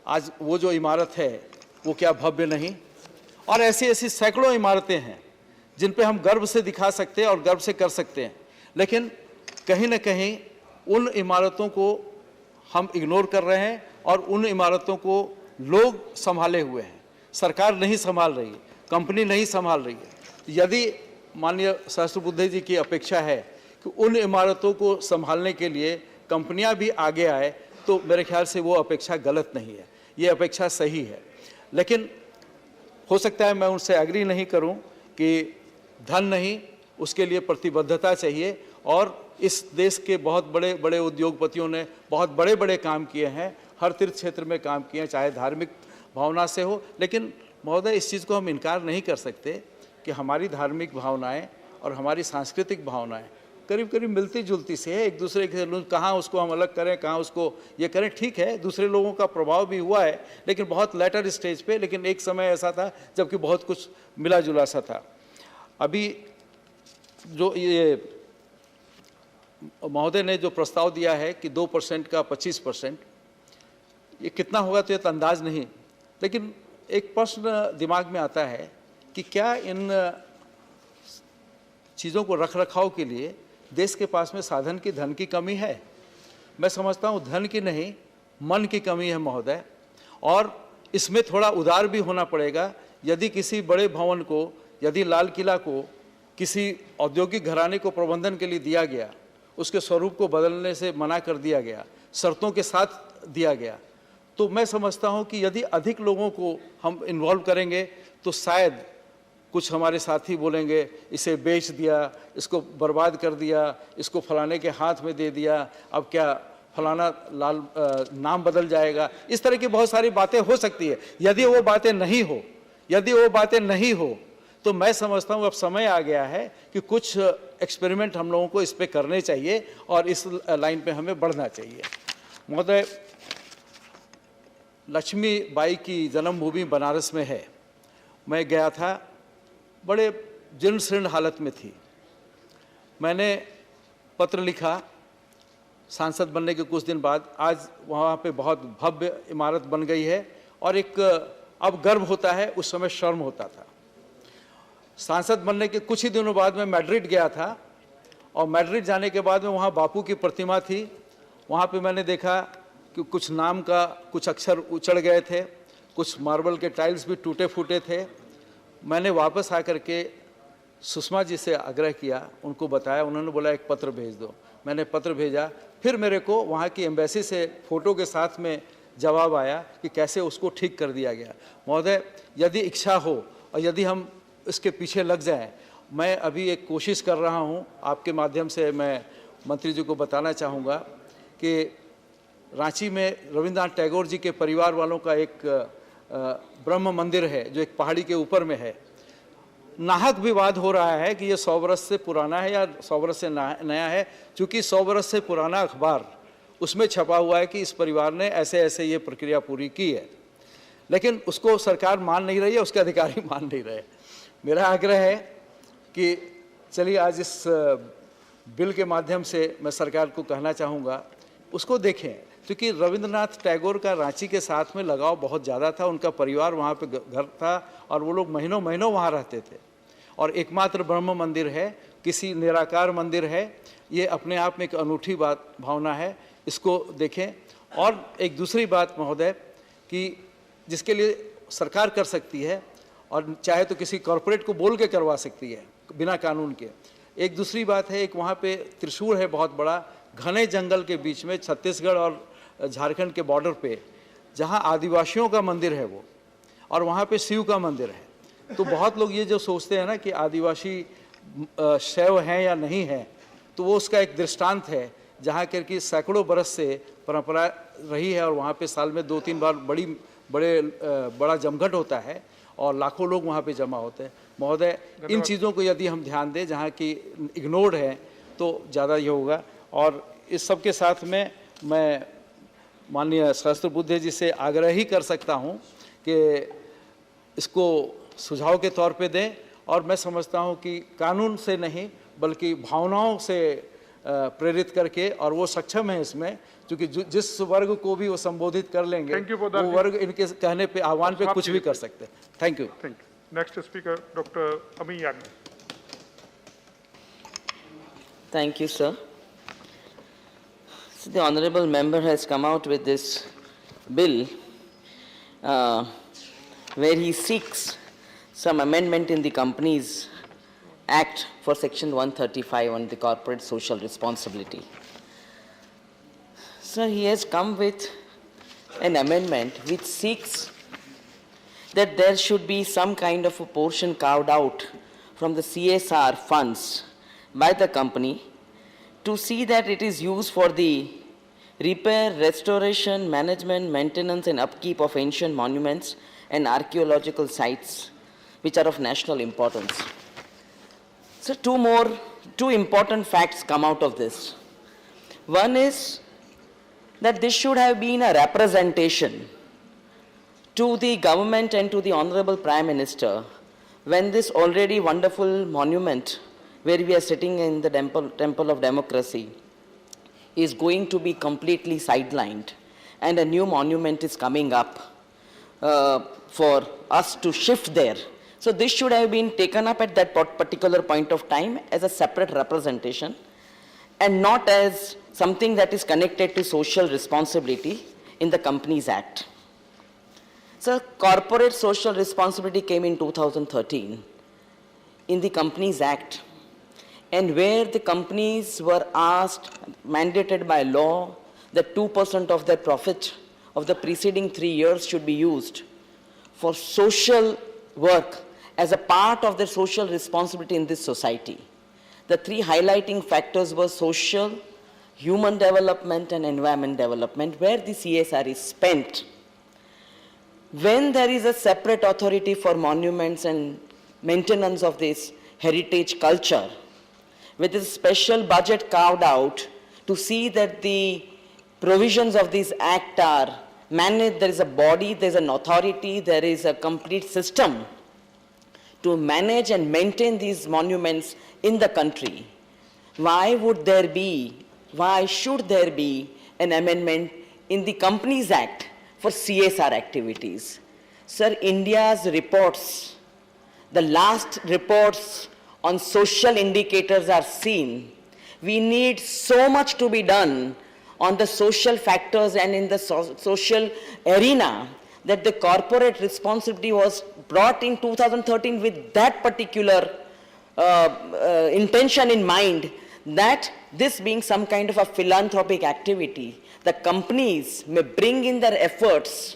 आज वो जो इमारत है वो क्या भव्य नहीं? और ऐसी ऐसी सैकड़ों इमारतें हैं जिन पे हम गर्व से दिखा सकते हैं और गर्व से कर सकते हैं, लेकिन कहीं ना कहीं उन इमारतों को हम इग्नोर कर रहे हैं और उन इमारतों को लोग संभाले हुए हैं, सरकार नहीं संभाल रही है, कंपनी नहीं संभाल रही है। यदि माननीय सहस्त्रबुद्धे जी की अपेक्षा है कि उन इमारतों को संभालने के लिए कंपनियां भी आगे आए, तो मेरे ख्याल से वो अपेक्षा गलत नहीं है, ये अपेक्षा सही है। लेकिन हो सकता है मैं उनसे एग्री नहीं करूं कि धन नहीं, उसके लिए प्रतिबद्धता चाहिए। और इस देश के बहुत बड़े बड़े उद्योगपतियों ने बहुत बड़े बड़े काम किए हैं, हर तीर्थ क्षेत्र में काम किए हैं, चाहे धार्मिक भावना से हो। लेकिन महोदय, इस चीज़ को हम इनकार नहीं कर सकते कि हमारी धार्मिक भावनाएं और हमारी सांस्कृतिक भावनाएं करीब करीब मिलती जुलती से है। एक दूसरे के, कहाँ उसको हम अलग करें, कहाँ उसको ये करें, ठीक है, दूसरे लोगों का प्रभाव भी हुआ है, लेकिन बहुत लेटर स्टेज पे। लेकिन एक समय ऐसा था जबकि बहुत कुछ मिला जुला सा था। अभी जो ये महोदय ने जो प्रस्ताव दिया है कि 2% का 25%, ये कितना होगा तो ये तो अंदाज नहीं, लेकिन एक प्रश्न दिमाग में आता है कि क्या इन चीज़ों को रख रखाव के लिए देश के पास में साधन की, धन की कमी है? मैं समझता हूँ धन की नहीं, मन की कमी है महोदय। और इसमें थोड़ा उदार भी होना पड़ेगा। यदि किसी बड़े भवन को, यदि लाल किला को किसी औद्योगिक घराने को प्रबंधन के लिए दिया गया, उसके स्वरूप को बदलने से मना कर दिया गया, शर्तों के साथ दिया गया, तो मैं समझता हूँ कि यदि अधिक लोगों को हम इन्वॉल्व करेंगे तो शायद कुछ हमारे साथी बोलेंगे इसे बेच दिया, इसको बर्बाद कर दिया, इसको फलाने के हाथ में दे दिया, अब क्या फलाना लाल नाम बदल जाएगा। इस तरह की बहुत सारी बातें हो सकती है। यदि वो बातें नहीं हो तो मैं समझता हूँ अब समय आ गया है कि कुछ एक्सपेरिमेंट हम लोगों को इस पे करने चाहिए और इस लाइन पे हमें बढ़ना चाहिए। महोदय, लक्ष्मीबाई की जन्मभूमि बनारस में है। मैं गया था, बड़े जीर्ण शीर्ण हालत में थी। मैंने पत्र लिखा सांसद बनने के कुछ दिन बाद। आज वहाँ पे बहुत भव्य इमारत बन गई है और एक अब गर्व होता है, उस समय शर्म होता था। सांसद बनने के कुछ ही दिनों बाद मैं मैड्रिड गया था और मैड्रिड जाने के बाद में वहाँ बापू की प्रतिमा थी। वहाँ पे मैंने देखा कि कुछ नाम का कुछ अक्षर उचड़ गए थे, कुछ मार्बल के टाइल्स भी टूटे फूटे थे। मैंने वापस आकर के सुषमा जी से आग्रह किया, उनको बताया, उन्होंने बोला एक पत्र भेज दो। मैंने पत्र भेजा, फिर मेरे को वहाँ की एम्बेसी से फ़ोटो के साथ में जवाब आया कि कैसे उसको ठीक कर दिया गया। महोदय, यदि इच्छा हो और यदि हम इसके पीछे लग जाएं, मैं अभी एक कोशिश कर रहा हूँ, आपके माध्यम से मैं मंत्री जी को बताना चाहूँगा कि रांची में रविंद्रनाथ टैगोर जी के परिवार वालों का एक ब्रह्म मंदिर है जो एक पहाड़ी के ऊपर में है। नाहक विवाद हो रहा है कि ये 100 वर्ष से पुराना है या 100 वर्ष से नया है। चूँकि 100 वर्ष से पुराना अखबार, उसमें छपा हुआ है कि इस परिवार ने ऐसे ऐसे ये प्रक्रिया पूरी की है, लेकिन उसको सरकार मान नहीं रही है, उसके अधिकारी मान नहीं रहे। मेरा आग्रह है कि चलिए आज इस बिल के माध्यम से मैं सरकार को कहना चाहूँगा, उसको देखें, क्योंकि रविंद्रनाथ टैगोर का रांची के साथ में लगाव बहुत ज़्यादा था। उनका परिवार वहाँ पे घर था और वो लोग महीनों महीनों वहाँ रहते थे। और एकमात्र ब्रह्म मंदिर है, किसी निराकार मंदिर है, ये अपने आप में एक अनूठी भावना है, इसको देखें। और एक दूसरी बात महोदय, कि जिसके लिए सरकार कर सकती है और चाहे तो किसी कॉरपोरेट को बोल के करवा सकती है बिना कानून के। एक दूसरी बात है, एक वहाँ पे त्रिशूल है बहुत बड़ा, घने जंगल के बीच में, छत्तीसगढ़ और झारखंड के बॉर्डर पे, जहाँ आदिवासियों का मंदिर है वो, और वहाँ पे शिव का मंदिर है। तो बहुत लोग ये जो सोचते हैं ना कि आदिवासी शैव हैं या नहीं है, तो वो उसका एक दृष्टांत है जहाँ कि सैकड़ों बरस से परंपरा रही है और वहाँ पे साल में 2-3 बार बड़ा जमघट होता है और लाखों लोग वहाँ पे जमा होते हैं। महोदय, इन चीज़ों को यदि हम ध्यान दें, जहाँ की इग्नोर्ड है, तो ज़्यादा ये होगा। और इस सब के साथ में मैं माननीय सहस्त्रबुद्धे जी से आग्रह ही कर सकता हूँ कि इसको सुझाव के तौर पे दें। और मैं समझता हूँ कि कानून से नहीं बल्कि भावनाओं से प्रेरित करके, और वो सक्षम है इसमें, क्योंकि जिस वर्ग को भी वो संबोधित कर लेंगे, वो वर्ग इनके कहने पे, आह्वान पे कुछ भी कर सकते हैं। Thank you. Next speaker doctor अमी Yagnik. Thank you, sir. So the honorable member has come out with this bill where he seeks some amendment in the Companies Act for Section 135 on the corporate social responsibility. Sir, he has come with an amendment which seeks that there should be some kind of a portion carved out from the CSR funds by the company to see that it is used for the repair, restoration, management, maintenance and upkeep of ancient monuments and archaeological sites which are of national importance. So two important facts come out of this. One is that this should have been a representation to the government and to the Honorable Prime Minister when this already wonderful monument where we are sitting in the temple of democracy is going to be completely sidelined and a new monument is coming up for us to shift there. So this should have been taken up at that particular point of time as a separate representation and not as something that is connected to social responsibility in the Companies Act. So corporate social responsibility came in 2013 in the Companies Act, and where the companies were asked, mandated by law, that 2% of their profit of the preceding 3 years should be used for social work as a part of their social responsibility in this society. The three highlighting factors were social, human development and environment development, where the CSR is spent. When there is a separate authority for monuments and maintenance of this heritage culture, with a special budget carved out to see that the provisions of this act are managed, there is a body, there is an authority, there is a complete system to manage and maintain these monuments in the country. Why should there be an amendment in the Companies Act for CSR activities? Sir, India's reports, the last reports on social indicators are seen. We need so much to be done on the social factors and in the social arena that the corporate responsibility was brought in 2013 with that particular intention in mind, that this being some kind of a philanthropic activity, the companies may bring in their efforts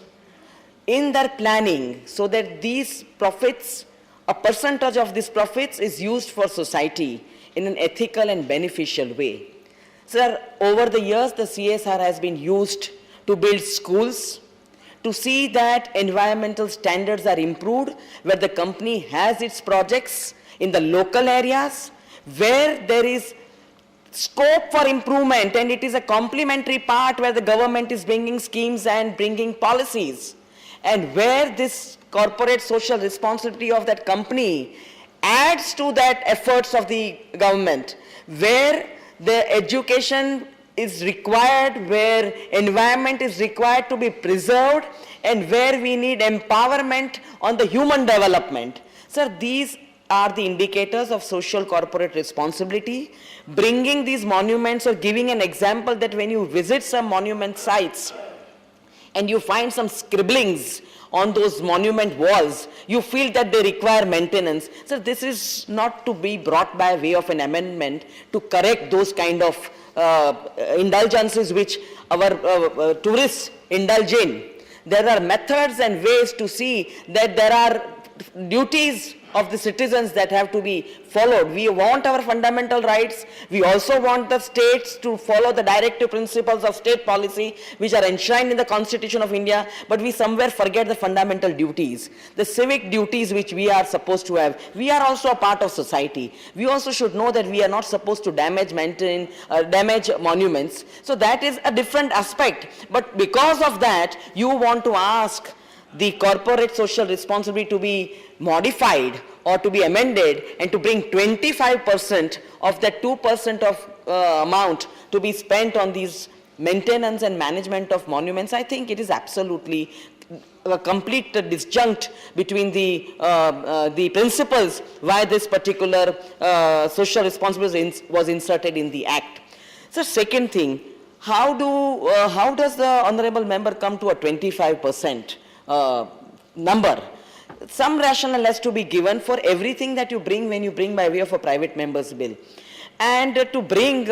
in their planning so that these profits, a percentage of these profits is used for society in an ethical and beneficial way. Sir, over the years, the CSR has been used to build schools, to see that environmental standards are improved, where the company has its projects in the local areas, where there is scope for improvement, and it is a complementary part where the government is bringing schemes and bringing policies, and where this corporate social responsibility of that company adds to that efforts of the government, where the education is required, where environment is required to be preserved, and where we need empowerment on the human development. Sir, these are the indicators of social corporate responsibility. Bringing these monuments or giving an example that when you visit some monument sites and you find some scribblings on those monument walls, you feel that they require maintenance. So this is not to be brought by way of an amendment to correct those kind of indulgences which our tourists indulge in. There are methods and ways to see that there are duties of the citizens that have to be followed. We want our fundamental rights. We also want the states to follow the directive principles of state policy which are enshrined in the Constitution of India, but we somewhere forget the fundamental duties, the civic duties which we are supposed to have. We are also a part of society. We also should know that we are not supposed to damage monuments. So that is a different aspect. But because of that, you want to ask the corporate social responsibility to be modified or to be amended and to bring 25% of that 2% of amount to be spent on these maintenance and management of monuments. I think it is absolutely a complete disjunct between the principles why this particular social responsibility was inserted in the Act. So second thing, how does the honorable member come to a 25% number? Some rationale has to be given for everything that you bring when you bring by way of a private member's bill. And to bring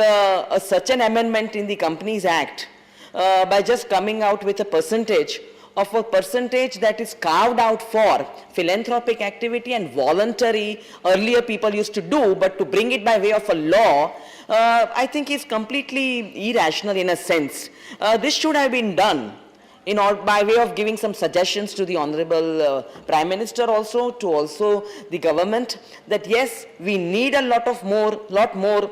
such an amendment in the Companies Act by just coming out with a percentage that is carved out for philanthropic activity and voluntary, earlier people used to do, but to bring it by way of a law, I think is completely irrational in a sense. This should have been done by way of giving some suggestions to the Honorable Prime Minister also, to also the government, that yes, we need a lot more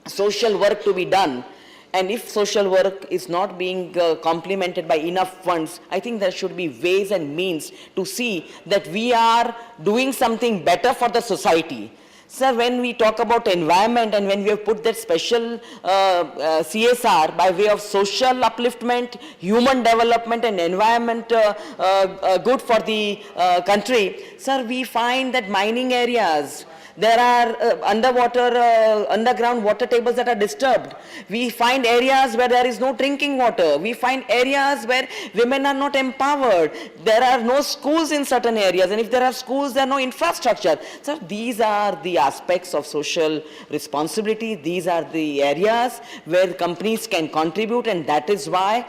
social work to be done. And if social work is not being complemented by enough funds, I think there should be ways and means to see that we are doing something better for the society. Sir, when we talk about environment and when we have put that special CSR by way of social upliftment, human development and environment good for the country, sir, we find that mining areas, there are underground water tables that are disturbed. We find areas where there is no drinking water. We find areas where women are not empowered. There are no schools in certain areas, and if there are schools, there are no infrastructure. So these are the aspects of social responsibility. These are the areas where companies can contribute, and that is why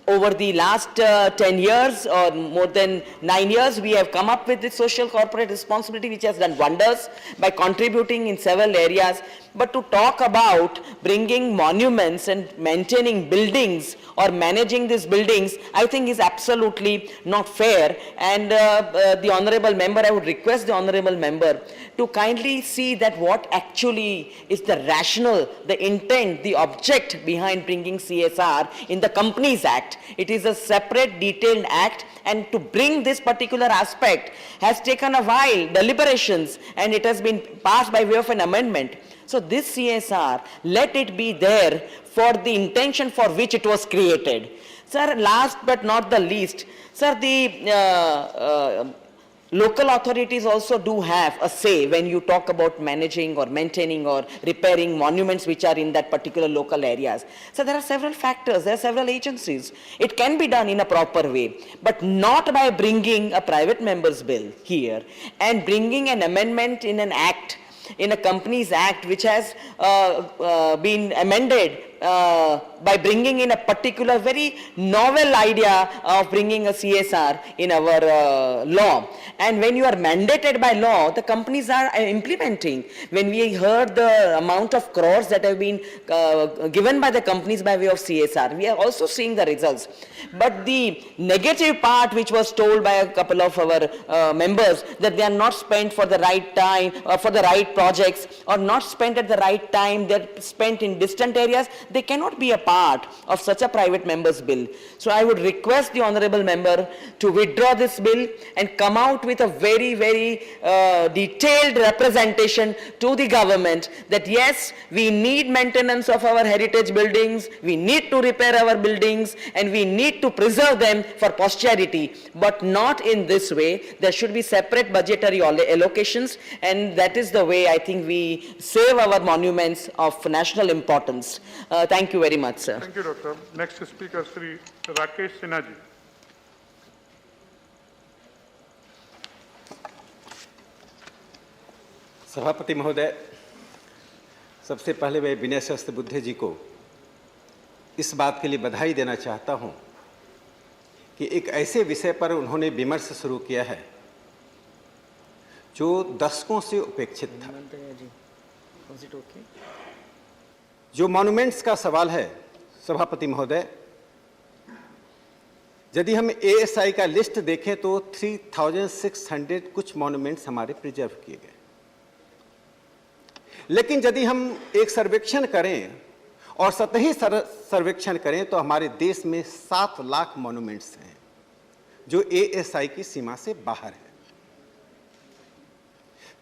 over the last 10 years or more than 9 years, we have come up with this social corporate responsibility, which has done wonders by contributing in several areas. But to talk about bringing monuments and maintaining buildings or managing these buildings, I think is absolutely not fair. And the Honorable Member, I would request the Honorable Member to kindly see that what actually is the rationale, the intent, the object behind bringing CSR in the Companies Act. It is a separate detailed act, and to bring this particular aspect has taken a while, deliberations, and it has been passed by way of an amendment. So this CSR, let it be there for the intention for which it was created. Sir, last but not the least, sir, the local authorities also do have a say when you talk about managing or maintaining or repairing monuments which are in that particular local areas. So there are several factors, there are several agencies. It can be done in a proper way, but not by bringing a private member's bill here and bringing an amendment in an act, in a Companies Act, which has been amended by bringing in a particular very novel idea of bringing a CSR in our law. And when you are mandated by law, the companies are implementing. When we heard the amount of crores that have been given by the companies by way of CSR, we are also seeing the results. But the negative part which was told by a couple of our members, that they are not spent for the right time, for the right projects, or not spent at the right time, they're spent in distant areas, they cannot be a part of such a private member's bill. So I would request the Honorable Member to withdraw this bill and come out with a very, very detailed representation to the government that yes, we need maintenance of our heritage buildings, we need to repair our buildings, and we need to preserve them for posterity, but not in this way. There should be separate budgetary allocations, and that is the way I think we save our monuments of national importance. Thank you very much, sir. Thank you, Doctor. Next speaker, Sri Rakesh Sinha ji. सभापति महोदय, सबसे पहले मैं विनय सहस्त्रबुद्धे जी को इस बात के लिए बधाई देना चाहता हूं कि एक ऐसे विषय पर उन्होंने विमर्श शुरू किया है जो दशकों से उपेक्षित था। जो मॉन्यूमेंट्स का सवाल है सभापति महोदय, यदि हम एएसआई का लिस्ट देखें तो 3600 कुछ मॉन्यूमेंट्स हमारे प्रिजर्व किए गए। लेकिन यदि हम एक सर्वेक्षण करें और सतही सर्वेक्षण करें तो हमारे देश में 7 लाख मॉन्यूमेंट्स हैं जो एएसआई की सीमा से बाहर है।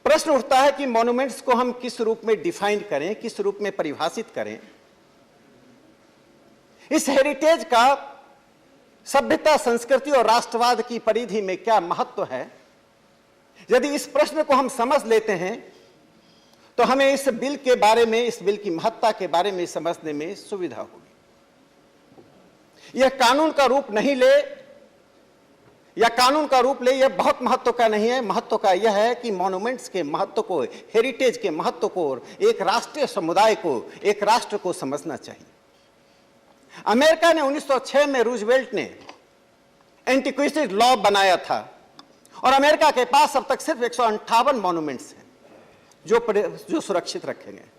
प्रश्न उठता है कि मॉन्यूमेंट्स को हम किस रूप में डिफाइन करें, किस रूप में परिभाषित करें। इस हेरिटेज का सभ्यता, संस्कृति और राष्ट्रवाद की परिधि में क्या महत्व है, यदि इस प्रश्न को हम समझ लेते हैं तो हमें इस बिल के बारे में, इस बिल की महत्ता के बारे में समझने में सुविधा होगी। यह कानून का रूप नहीं ले या कानून का रूप ले, यह बहुत महत्व का नहीं है। महत्व का यह है कि मॉन्यूमेंट्स के महत्व को, हेरिटेज के महत्व को एक राष्ट्रीय समुदाय को, एक राष्ट्र को समझना चाहिए। अमेरिका ने 1906 में रूजवेल्ट ने एंटीक्विटी लॉ बनाया था और अमेरिका के पास अब तक सिर्फ 158 मॉन्यूमेंट्स हैं जो सुरक्षित रखे गए।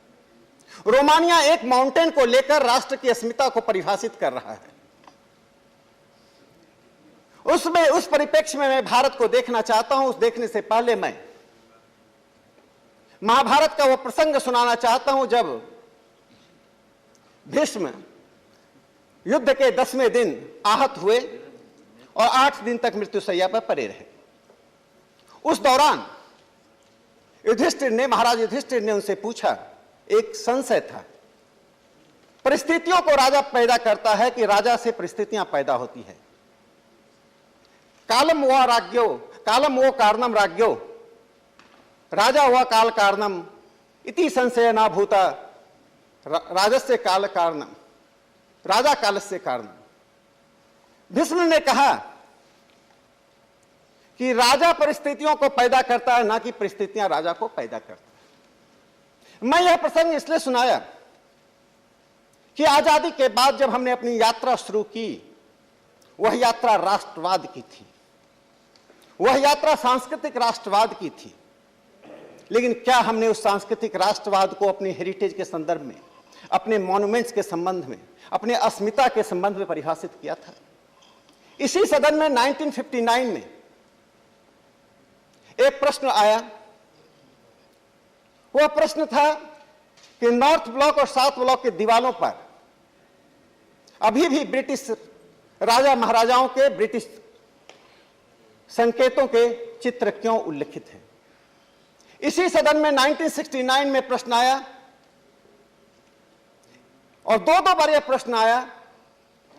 रोमानिया एक माउंटेन को लेकर राष्ट्र की अस्मिता को परिभाषित कर रहा है। उस परिप्रेक्ष्य में मैं भारत को देखना चाहता हूं। उस देखने से पहले मैं महाभारत का वो प्रसंग सुनाना चाहता हूं जब भीष्म युद्ध के 10वें दिन आहत हुए और 8 दिन तक मृत्युशैया पर पड़े रहे। उस दौरान महाराज युधिष्ठिर ने उनसे पूछा, एक संशय था, परिस्थितियों को राजा पैदा करता है कि राजा से परिस्थितियां पैदा होती है? कालम वो कारणम राज्ञो राजा हुआ काल कारणम इति संशय ना भूता राजस्य काल कारणम राजा कालस्य कारणम। भीष्म ने कहा कि राजा परिस्थितियों को पैदा करता है, ना कि परिस्थितियां राजा को पैदा करती हैं। मैं यह प्रसंग इसलिए सुनाया कि आजादी के बाद जब हमने अपनी यात्रा शुरू की, वह यात्रा राष्ट्रवाद की थी, वह यात्रा सांस्कृतिक राष्ट्रवाद की थी। लेकिन क्या हमने उस सांस्कृतिक राष्ट्रवाद को अपने हेरिटेज के संदर्भ में, अपने मॉन्यूमेंट्स के संबंध में, अपने अस्मिता के संबंध में परिभाषित किया था? इसी सदन में 1959 में एक प्रश्न आया। वह प्रश्न था कि नॉर्थ ब्लॉक और साउथ ब्लॉक के दीवारों पर अभी भी ब्रिटिश राजा महाराजाओं के ब्रिटिश संकेतों के चित्र क्यों उल्लिखित हैं? इसी सदन में 1969 में प्रश्न आया और दो बार यह प्रश्न आया।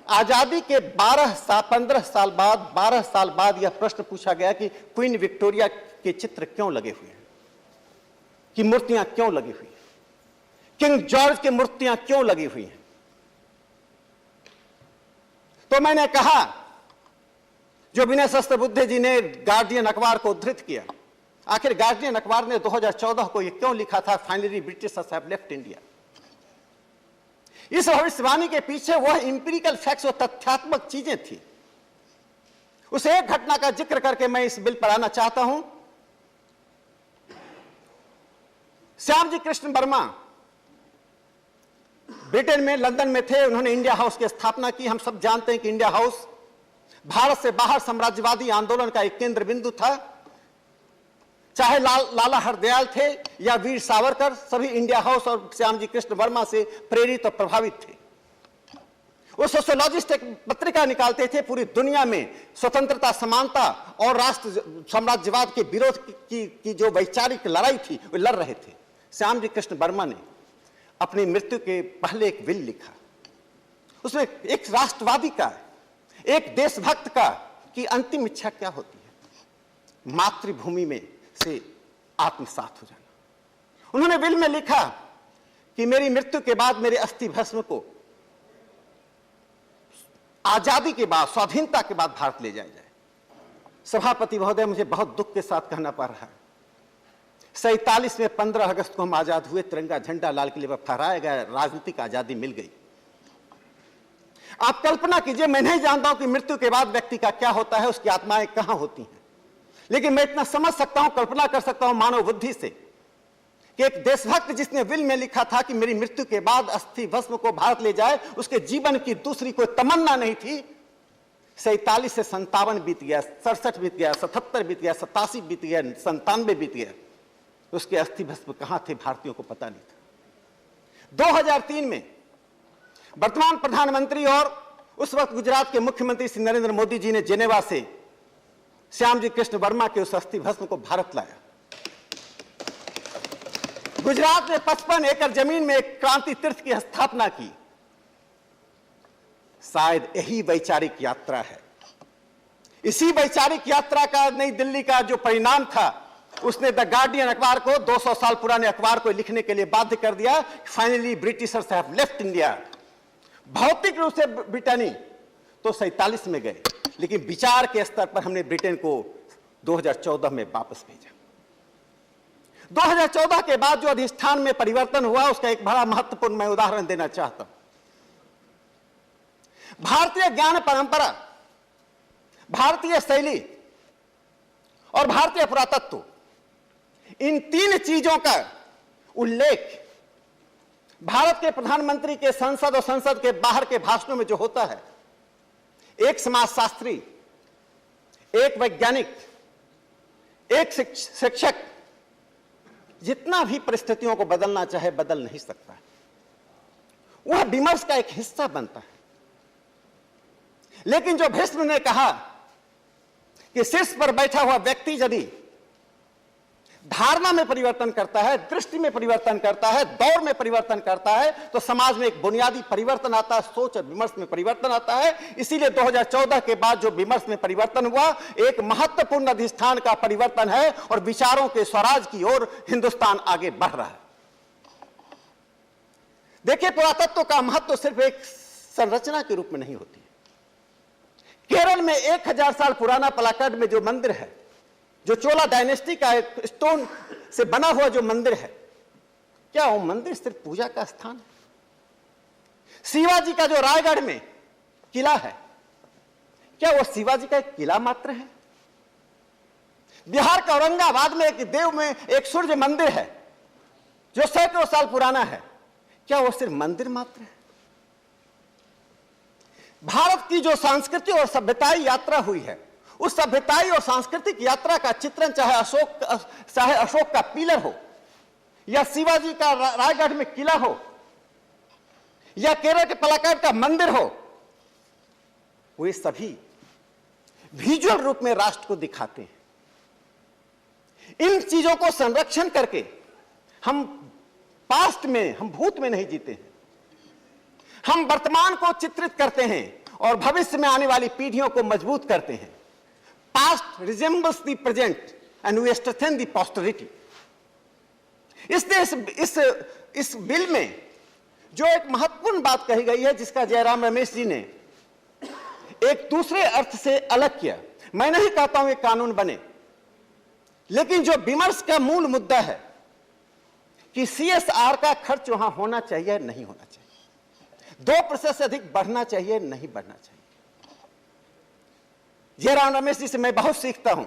आजादी के 12 साल बाद यह प्रश्न पूछा गया कि क्वीन विक्टोरिया के चित्र क्यों लगे हुए हैं, कि मूर्तियां क्यों लगी हुई हैं, किंग जॉर्ज की मूर्तियां क्यों लगी हुई हैं। तो मैंने कहा, जो विनय सहस्त्रबुद्धे जी ने गार्डियन अखबार को उद्धृत किया, आखिर गार्डियन अखबार ने 2014 को यह क्यों लिखा था, finally Britishers have left India? इस भविष्यवाणी के पीछे वह इंपीरिकल फैक्ट्स और तथ्यात्मक चीजें थी। उस एक घटना का जिक्र करके मैं इस बिल पर आना चाहता हूं। श्यामजी कृष्ण वर्मा ब्रिटेन में, लंदन में थे। उन्होंने इंडिया हाउस की स्थापना की। हम सब जानते हैं कि इंडिया हाउस भारत से बाहर साम्राज्यवादी आंदोलन का एक केंद्र बिंदु था। चाहे लाला हरदयाल थे या वीर सावरकर, सभी इंडिया हाउस और श्यामजी कृष्ण वर्मा से प्रेरित और प्रभावित थे। वो सोशियोलॉजिस्ट एक पत्रिका निकालते थे, पूरी दुनिया में स्वतंत्रता, समानता और राष्ट्र साम्राज्यवाद के विरोध की जो वैचारिक लड़ाई थी, वो लड़ रहे थे। श्यामजी कृष्ण वर्मा ने अपनी मृत्यु के पहले एक विल लिखा। उसमें एक राष्ट्रवादी का, एक देशभक्त का कि अंतिम इच्छा क्या होती है, मातृभूमि में से आत्मसात हो जाना। उन्होंने विल में लिखा कि मेरी मृत्यु के बाद मेरे अस्थि भस्म को आजादी के बाद, स्वाधीनता के बाद भारत ले जाया जाए। सभापति महोदय, मुझे बहुत दुख के साथ कहना पड़ रहा है, 47 में 15 अगस्त को हम आजाद हुए, तिरंगा झंडा लाल किले पर फहराया गया, राजनीतिक आजादी मिल गई। आप कल्पना कीजिए, मैं नहीं जानता हूं कि मृत्यु के बाद व्यक्ति का क्या होता है, उसकी आत्माएं कहां होती हैं, लेकिन मैं इतना समझ सकता हूं, कल्पना कर सकता हूं मानव बुद्धि से कि एक देशभक्त जिसने विल में लिखा था कि मेरी मृत्यु के बाद अस्थि भस्म को भारत ले जाए, उसके जीवन की दूसरी कोई तमन्ना नहीं थी। 47 से 57 बीत गया, 67 बीत गया, 77 बीत गया, 87 बीत गया, 97 बीत गया, उसके अस्थि भस्म कहां थे, भारतीयों को पता नहीं था। 2003 में वर्तमान प्रधानमंत्री और उस वक्त गुजरात के मुख्यमंत्री श्री नरेंद्र मोदी जी ने जेनेवा से श्यामजी कृष्ण वर्मा के उस अस्थि भस्म को भारत लाया। गुजरात में 55 एकड़ जमीन में एक क्रांति तीर्थ की स्थापना की। शायद यही वैचारिक यात्रा है। इसी वैचारिक यात्रा का नई दिल्ली का जो परिणाम था, उसने द गार्डियन अखबार को, 200 साल पुराने अखबार को लिखने के लिए बाध्य कर दिया। Finally Britishers have left India. भौतिक रूप से ब्रिटेनी तो 47 में गए, लेकिन विचार के स्तर पर हमने ब्रिटेन को 2014 में वापस भेजा। 2014 के बाद जो अधिष्ठान में परिवर्तन हुआ, उसका एक बड़ा महत्वपूर्ण मैं उदाहरण देना चाहता हूं। भारतीय ज्ञान परंपरा, भारतीय शैली और भारतीय पुरातत्व, इन तीन चीजों का उल्लेख भारत के प्रधानमंत्री के संसद और संसद के बाहर के भाषणों में जो होता है, एक समाजशास्त्री, एक वैज्ञानिक, एक शिक्षक जितना भी परिस्थितियों को बदलना चाहे बदल नहीं सकता, वह विमर्श का एक हिस्सा बनता है। लेकिन जो भीष्म ने कहा कि शीर्ष पर बैठा हुआ व्यक्ति यदि धारणा में परिवर्तन करता है, दृष्टि में परिवर्तन करता है, दौर में परिवर्तन करता है, तो समाज में एक बुनियादी परिवर्तन आता है, सोच और विमर्श में परिवर्तन आता है। इसीलिए 2014 के बाद जो विमर्श में परिवर्तन हुआ, एक महत्वपूर्ण अधिष्ठान का परिवर्तन है और विचारों के स्वराज की ओर हिंदुस्तान आगे बढ़ रहा है। देखिए, पुरातत्व का महत्व सिर्फ एक संरचना के रूप में नहीं होती। केरल में 1000 साल पुराना पलाक्कड में जो मंदिर है, जो चोला डायनेस्टी का एक स्टोन से बना हुआ जो मंदिर है, क्या वो मंदिर सिर्फ पूजा का स्थान है? शिवाजी का जो रायगढ़ में किला है, क्या वो शिवाजी का एक किला मात्र है? बिहार के औरंगाबाद में एक देव में एक सूर्य मंदिर है जो सैकड़ों साल पुराना है, क्या वो सिर्फ मंदिर मात्र है? भारत की जो सांस्कृतिक और सभ्यताई यात्रा हुई है, उस सभ्यताई और सांस्कृतिक यात्रा का चित्रण चाहे अशोक का पिलर हो, या शिवाजी का रायगढ़ में किला हो, या केरल के पलाक्कड का मंदिर हो, वे सभी विजुअल रूप में राष्ट्र को दिखाते हैं। इन चीजों को संरक्षण करके हम पास्ट में, हम भूत में नहीं जीते हैं, हम वर्तमान को चित्रित करते हैं और भविष्य में आने वाली पीढ़ियों को मजबूत करते हैं। Past resembles the present and we strengthen the posterity. इसलिए इस बिल में जो एक महत्वपूर्ण बात कही गई है, जिसका जयराम रमेश जी ने एक दूसरे अर्थ से अलग किया, मैं नहीं कहता हूं ये कानून बने, लेकिन जो विमर्श का मूल मुद्दा है कि CSR का खर्च वहां होना चाहिए नहीं होना चाहिए, 2% से अधिक बढ़ना चाहिए नहीं बढ़ना चाहिए। जयराम रमेश जी से मैं बहुत सीखता हूं।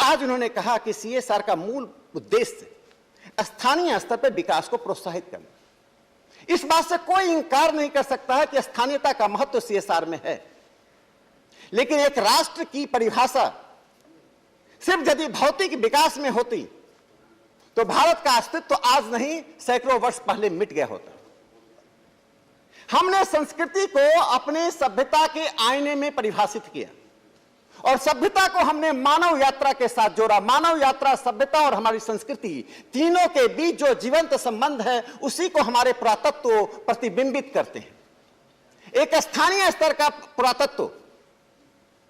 आज उन्होंने कहा कि CSR का मूल उद्देश्य स्थानीय स्तर पर विकास को प्रोत्साहित करना। इस बात से कोई इंकार नहीं कर सकता है कि स्थानीयता का महत्व CSR में है, लेकिन एक राष्ट्र की परिभाषा सिर्फ यदि भौतिक विकास में होती तो भारत का अस्तित्व आज नहीं, सैकड़ों वर्ष पहले मिट गया होता। हमने संस्कृति को अपने सभ्यता के आईने में परिभाषित किया और सभ्यता को हमने मानव यात्रा के साथ जोड़ा। मानव यात्रा, सभ्यता और हमारी संस्कृति, तीनों के बीच जो जीवंत संबंध है, उसी को हमारे पुरातत्व प्रतिबिंबित करते हैं। एक स्थानीय स्तर का पुरातत्व,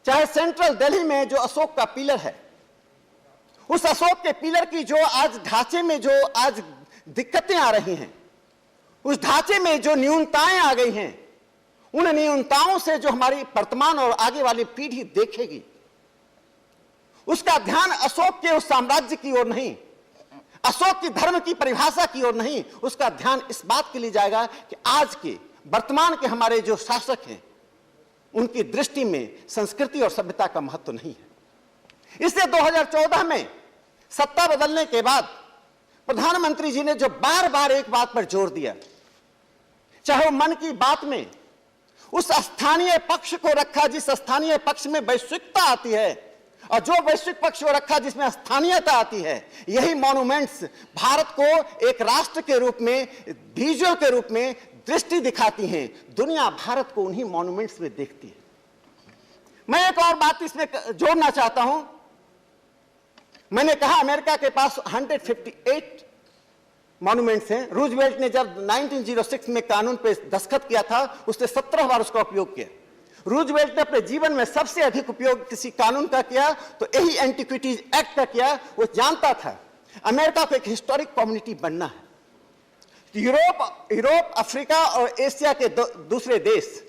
चाहे सेंट्रल दिल्ली में जो अशोक का पिलर है, उस अशोक के पिलर की जो आज ढांचे में जो आज दिक्कतें आ रही हैं, उस ढांचे में जो न्यूनताएं आ गई हैं, उन न्यूनताओं से जो हमारी वर्तमान और आगे वाली पीढ़ी देखेगी, उसका ध्यान अशोक के उस साम्राज्य की ओर नहीं, अशोक की धर्म की परिभाषा की ओर नहीं, उसका ध्यान इस बात के लिए जाएगा कि आज के वर्तमान के हमारे जो शासक हैं, उनकी दृष्टि में संस्कृति और सभ्यता का महत्व नहीं है। इसलिए 2014 में सत्ता बदलने के बाद प्रधानमंत्री जी ने जो बार बार एक बात पर जोर दिया, चाहे वो मन की बात में उस स्थानीय पक्ष को रखा जिस स्थानीय पक्ष में वैश्विकता आती है, और जो वैश्विक पक्ष को रखा जिसमें स्थानीयता आती है, यही मॉन्यूमेंट्स भारत को एक राष्ट्र के रूप में, विजुअल के रूप में दृष्टि दिखाती हैं। दुनिया भारत को उन्हीं मॉन्यूमेंट्स में देखती है। मैं एक और बात इसमें जोड़ना चाहता हूं। मैंने कहा अमेरिका के पास 158 मॉन्यूमेंट्स हैं। रूजवेल्ट ने जब 1906 में कानून पे दस्तखत किया था, उसने 17 बार उसका उपयोग किया। रूजवेल्ट ने अपने जीवन में सबसे अधिक उपयोग किसी कानून का किया तो यही एंटीक्विटीज एक्ट का किया। वो जानता था अमेरिका को एक हिस्टोरिक कम्युनिटी बनना है। यूरोप, अफ्रीका और एशिया के दूसरे देश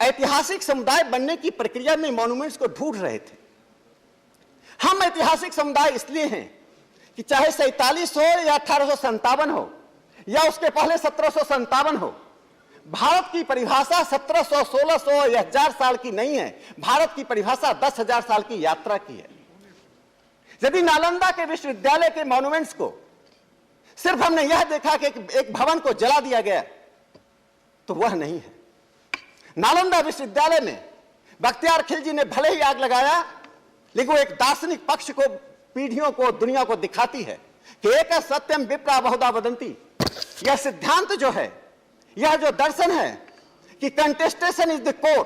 ऐतिहासिक समुदाय बनने की प्रक्रिया में मॉन्यूमेंट्स को ढूंढ रहे थे। हम ऐतिहासिक समुदाय इसलिए हैं कि चाहे 47 हो या 1857 हो या उसके पहले 1757 हो, भारत की परिभाषा 1700, 1600 या 1000 साल की नहीं है। भारत की परिभाषा 10,000 साल की यात्रा की है। यदि नालंदा के विश्वविद्यालय के मॉन्यूमेंट्स को सिर्फ हमने यह देखा कि एक भवन को जला दिया गया, तो वह नहीं है। नालंदा विश्वविद्यालय में बख्तियार खिलजी ने भले ही आग लगाया, लेकिन वो एक दार्शनिक पक्ष को, पीढ़ियों को, दुनिया को दिखाती है कि एक सत्यम विप्रा बहुधा वदंती। यह सिद्धांत जो है, यह जो दर्शन है कि कंटेस्टेशन इज द कोर,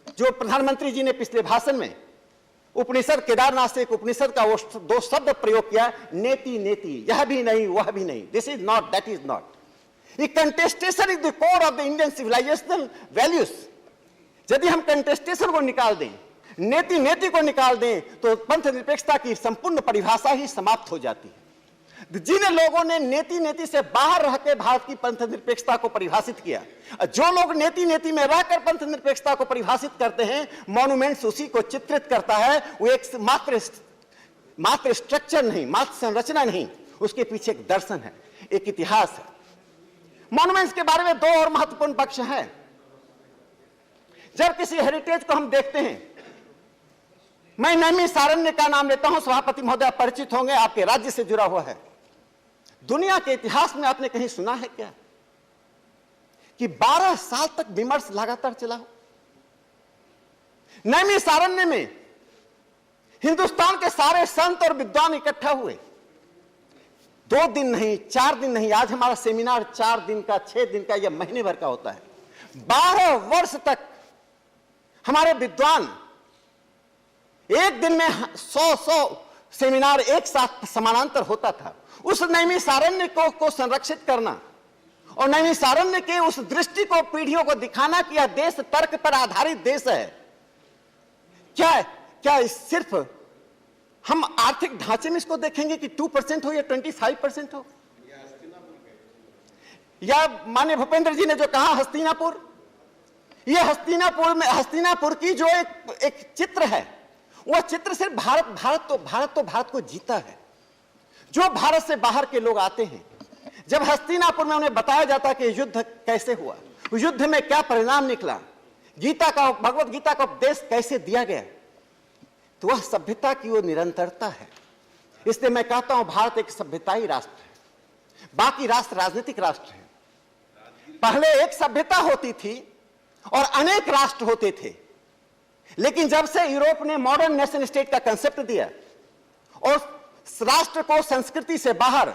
जो प्रधानमंत्री जी ने पिछले भाषण में उपनिषद, केदारनाथ से एक उपनिषद का वो 2 शब्द प्रयोग किया, नेति नेति, यह भी नहीं वह भी नहीं, this is not, that is not. ये contestation is the core of the Indian civilizational values. यदि हम कंटेस्टेशन को निकाल दें, नेति नेति को निकाल दें, तो पंथ निरपेक्षता की संपूर्ण परिभाषा ही समाप्त हो जाती है। जिन लोगों ने नेति नेति से बाहर रह के भारत की पंथ निरपेक्षता को परिभाषित किया, जो लोग नेति नेति में रहकर पंथ निरपेक्षता को परिभाषित करते हैं, मॉन्यूमेंट्स उसी को चित्रित करता है। वो एक मात्र स्ट्रक्चर नहीं, मात्र संरचना नहीं, उसके पीछे एक दर्शन है, एक इतिहास है। मॉन्यूमेंट्स के बारे में 2 और महत्वपूर्ण पक्ष हैं। जब किसी हेरिटेज को हम देखते हैं, मैं नैमिषारण्य का नाम लेता हूं, सभापति महोदय परिचित होंगे, आपके राज्य से जुड़ा हुआ है। दुनिया के इतिहास में आपने कहीं सुना है क्या कि 12 साल तक विमर्श लगातार चला हो? नैमिषारण्य में हिंदुस्तान के सारे संत और विद्वान इकट्ठा हुए। 2 दिन नहीं, 4 दिन नहीं, आज हमारा सेमिनार 4 दिन का, 6 दिन का या महीने भर का होता है। 12 वर्ष तक हमारे विद्वान, एक दिन में 100 सेमिनार एक साथ समानांतर होता था। उस नैमिषारण्य को संरक्षित करना और नैमिषारण्य के उस दृष्टि को पीढ़ियों को दिखाना कि यह देश तर्क पर आधारित देश है। क्या सिर्फ हम आर्थिक ढांचे में इसको देखेंगे कि 2% हो या 25% हो? या माननीय भूपेंद्र जी ने जो कहा हस्तिनापुर, यह हस्तिनापुर की जो एक चित्र है, वह चित्र सिर्फ भारत को जीता है। जो भारत से बाहर के लोग आते हैं, जब हस्तिनापुर में उन्हें बताया जाता कि युद्ध कैसे हुआ, युद्ध में क्या परिणाम निकला, भगवत गीता का उपदेश कैसे दिया गया, तो वह सभ्यता की वो निरंतरता है। इसलिए मैं कहता हूं भारत एक सभ्यताई राष्ट्र है, बाकी राष्ट्र राजनीतिक राष्ट्र है। पहले एक सभ्यता होती थी और अनेक राष्ट्र होते थे, लेकिन जब से यूरोप ने मॉडर्न नेशन स्टेट का कंसेप्ट दिया और राष्ट्र को संस्कृति से बाहर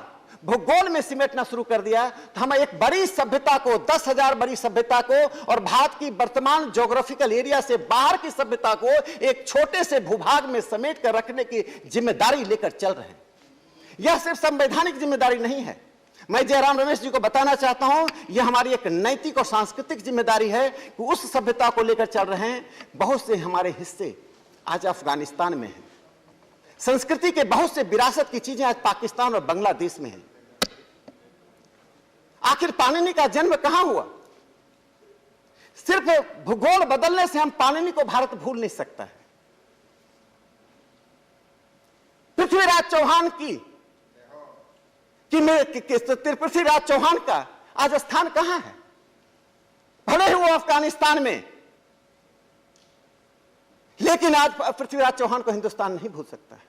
भूगोल में सिमटना शुरू कर दिया, तो हम एक बड़ी सभ्यता को, 10,000 बड़ी सभ्यता को और भारत की वर्तमान ज्योग्राफिकल एरिया से बाहर की सभ्यता को एक छोटे से भूभाग में समेट कर रखने की जिम्मेदारी लेकर चल रहे हैं। यह सिर्फ संवैधानिक जिम्मेदारी नहीं है, मैं जयराम रमेश जी को बताना चाहता हूं, यह हमारी एक नैतिक और सांस्कृतिक जिम्मेदारी है कि उस सभ्यता को लेकर चल रहे हैं। बहुत से हमारे हिस्से आज अफगानिस्तान में हैं, संस्कृति के बहुत से विरासत की चीजें आज पाकिस्तान और बांग्लादेश में हैं। आखिर पाणिनि का जन्म कहां हुआ? सिर्फ भूगोल बदलने से हम पाणिनि को भारत भूल नहीं सकता है। पृथ्वीराज चौहान पृथ्वीराज चौहान का आज स्थान कहां है? भले ही वो अफगानिस्तान में, लेकिन आज पृथ्वीराज चौहान को हिंदुस्तान नहीं भूल सकता है।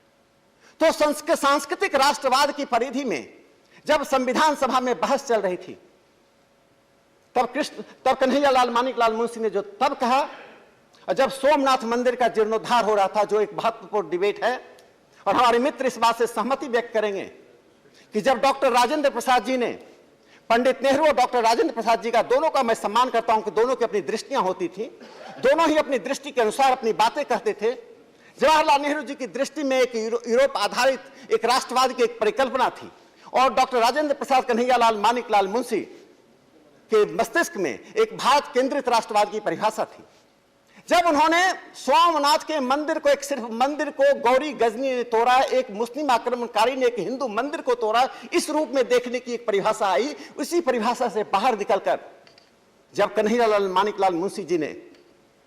तो सांस्कृतिक राष्ट्रवाद की परिधि में जब संविधान सभा में बहस चल रही थी, तब कन्हैयालाल मानिकलाल मुंशी ने जो तब कहा, और जब सोमनाथ मंदिर का जीर्णोद्धार हो रहा था, जो एक महत्वपूर्ण डिबेट है, और हमारे मित्र इस बात से सहमति व्यक्त करेंगे कि जब डॉक्टर राजेंद्र प्रसाद जी ने, पंडित नेहरू और डॉक्टर राजेंद्र प्रसाद जी का, दोनों का मैं सम्मान करता हूं कि दोनों की अपनी दृष्टियां होती थी, दोनों ही अपनी दृष्टि के अनुसार अपनी बातें कहते थे। जवाहरलाल नेहरू जी की दृष्टि में एक यूरोप आधारित एक राष्ट्रवाद की एक परिकल्पना थी, और डॉक्टर राजेंद्र प्रसाद कन्हैयालाल मानिकलाल मुंशी के मस्तिष्क में एक भारत केंद्रित राष्ट्रवाद की परिभाषा थी। जब उन्होंने सोमनाथ के मंदिर को, एक सिर्फ मंदिर को गौरी गजनी ने तोड़ा, एक मुस्लिम आक्रमणकारी ने एक हिंदू मंदिर को तोड़ा, इस रूप में देखने की एक परिभाषा आई। उसी परिभाषा से बाहर निकलकर जब कन्हैयालाल मानिकलाल मुंशी जी ने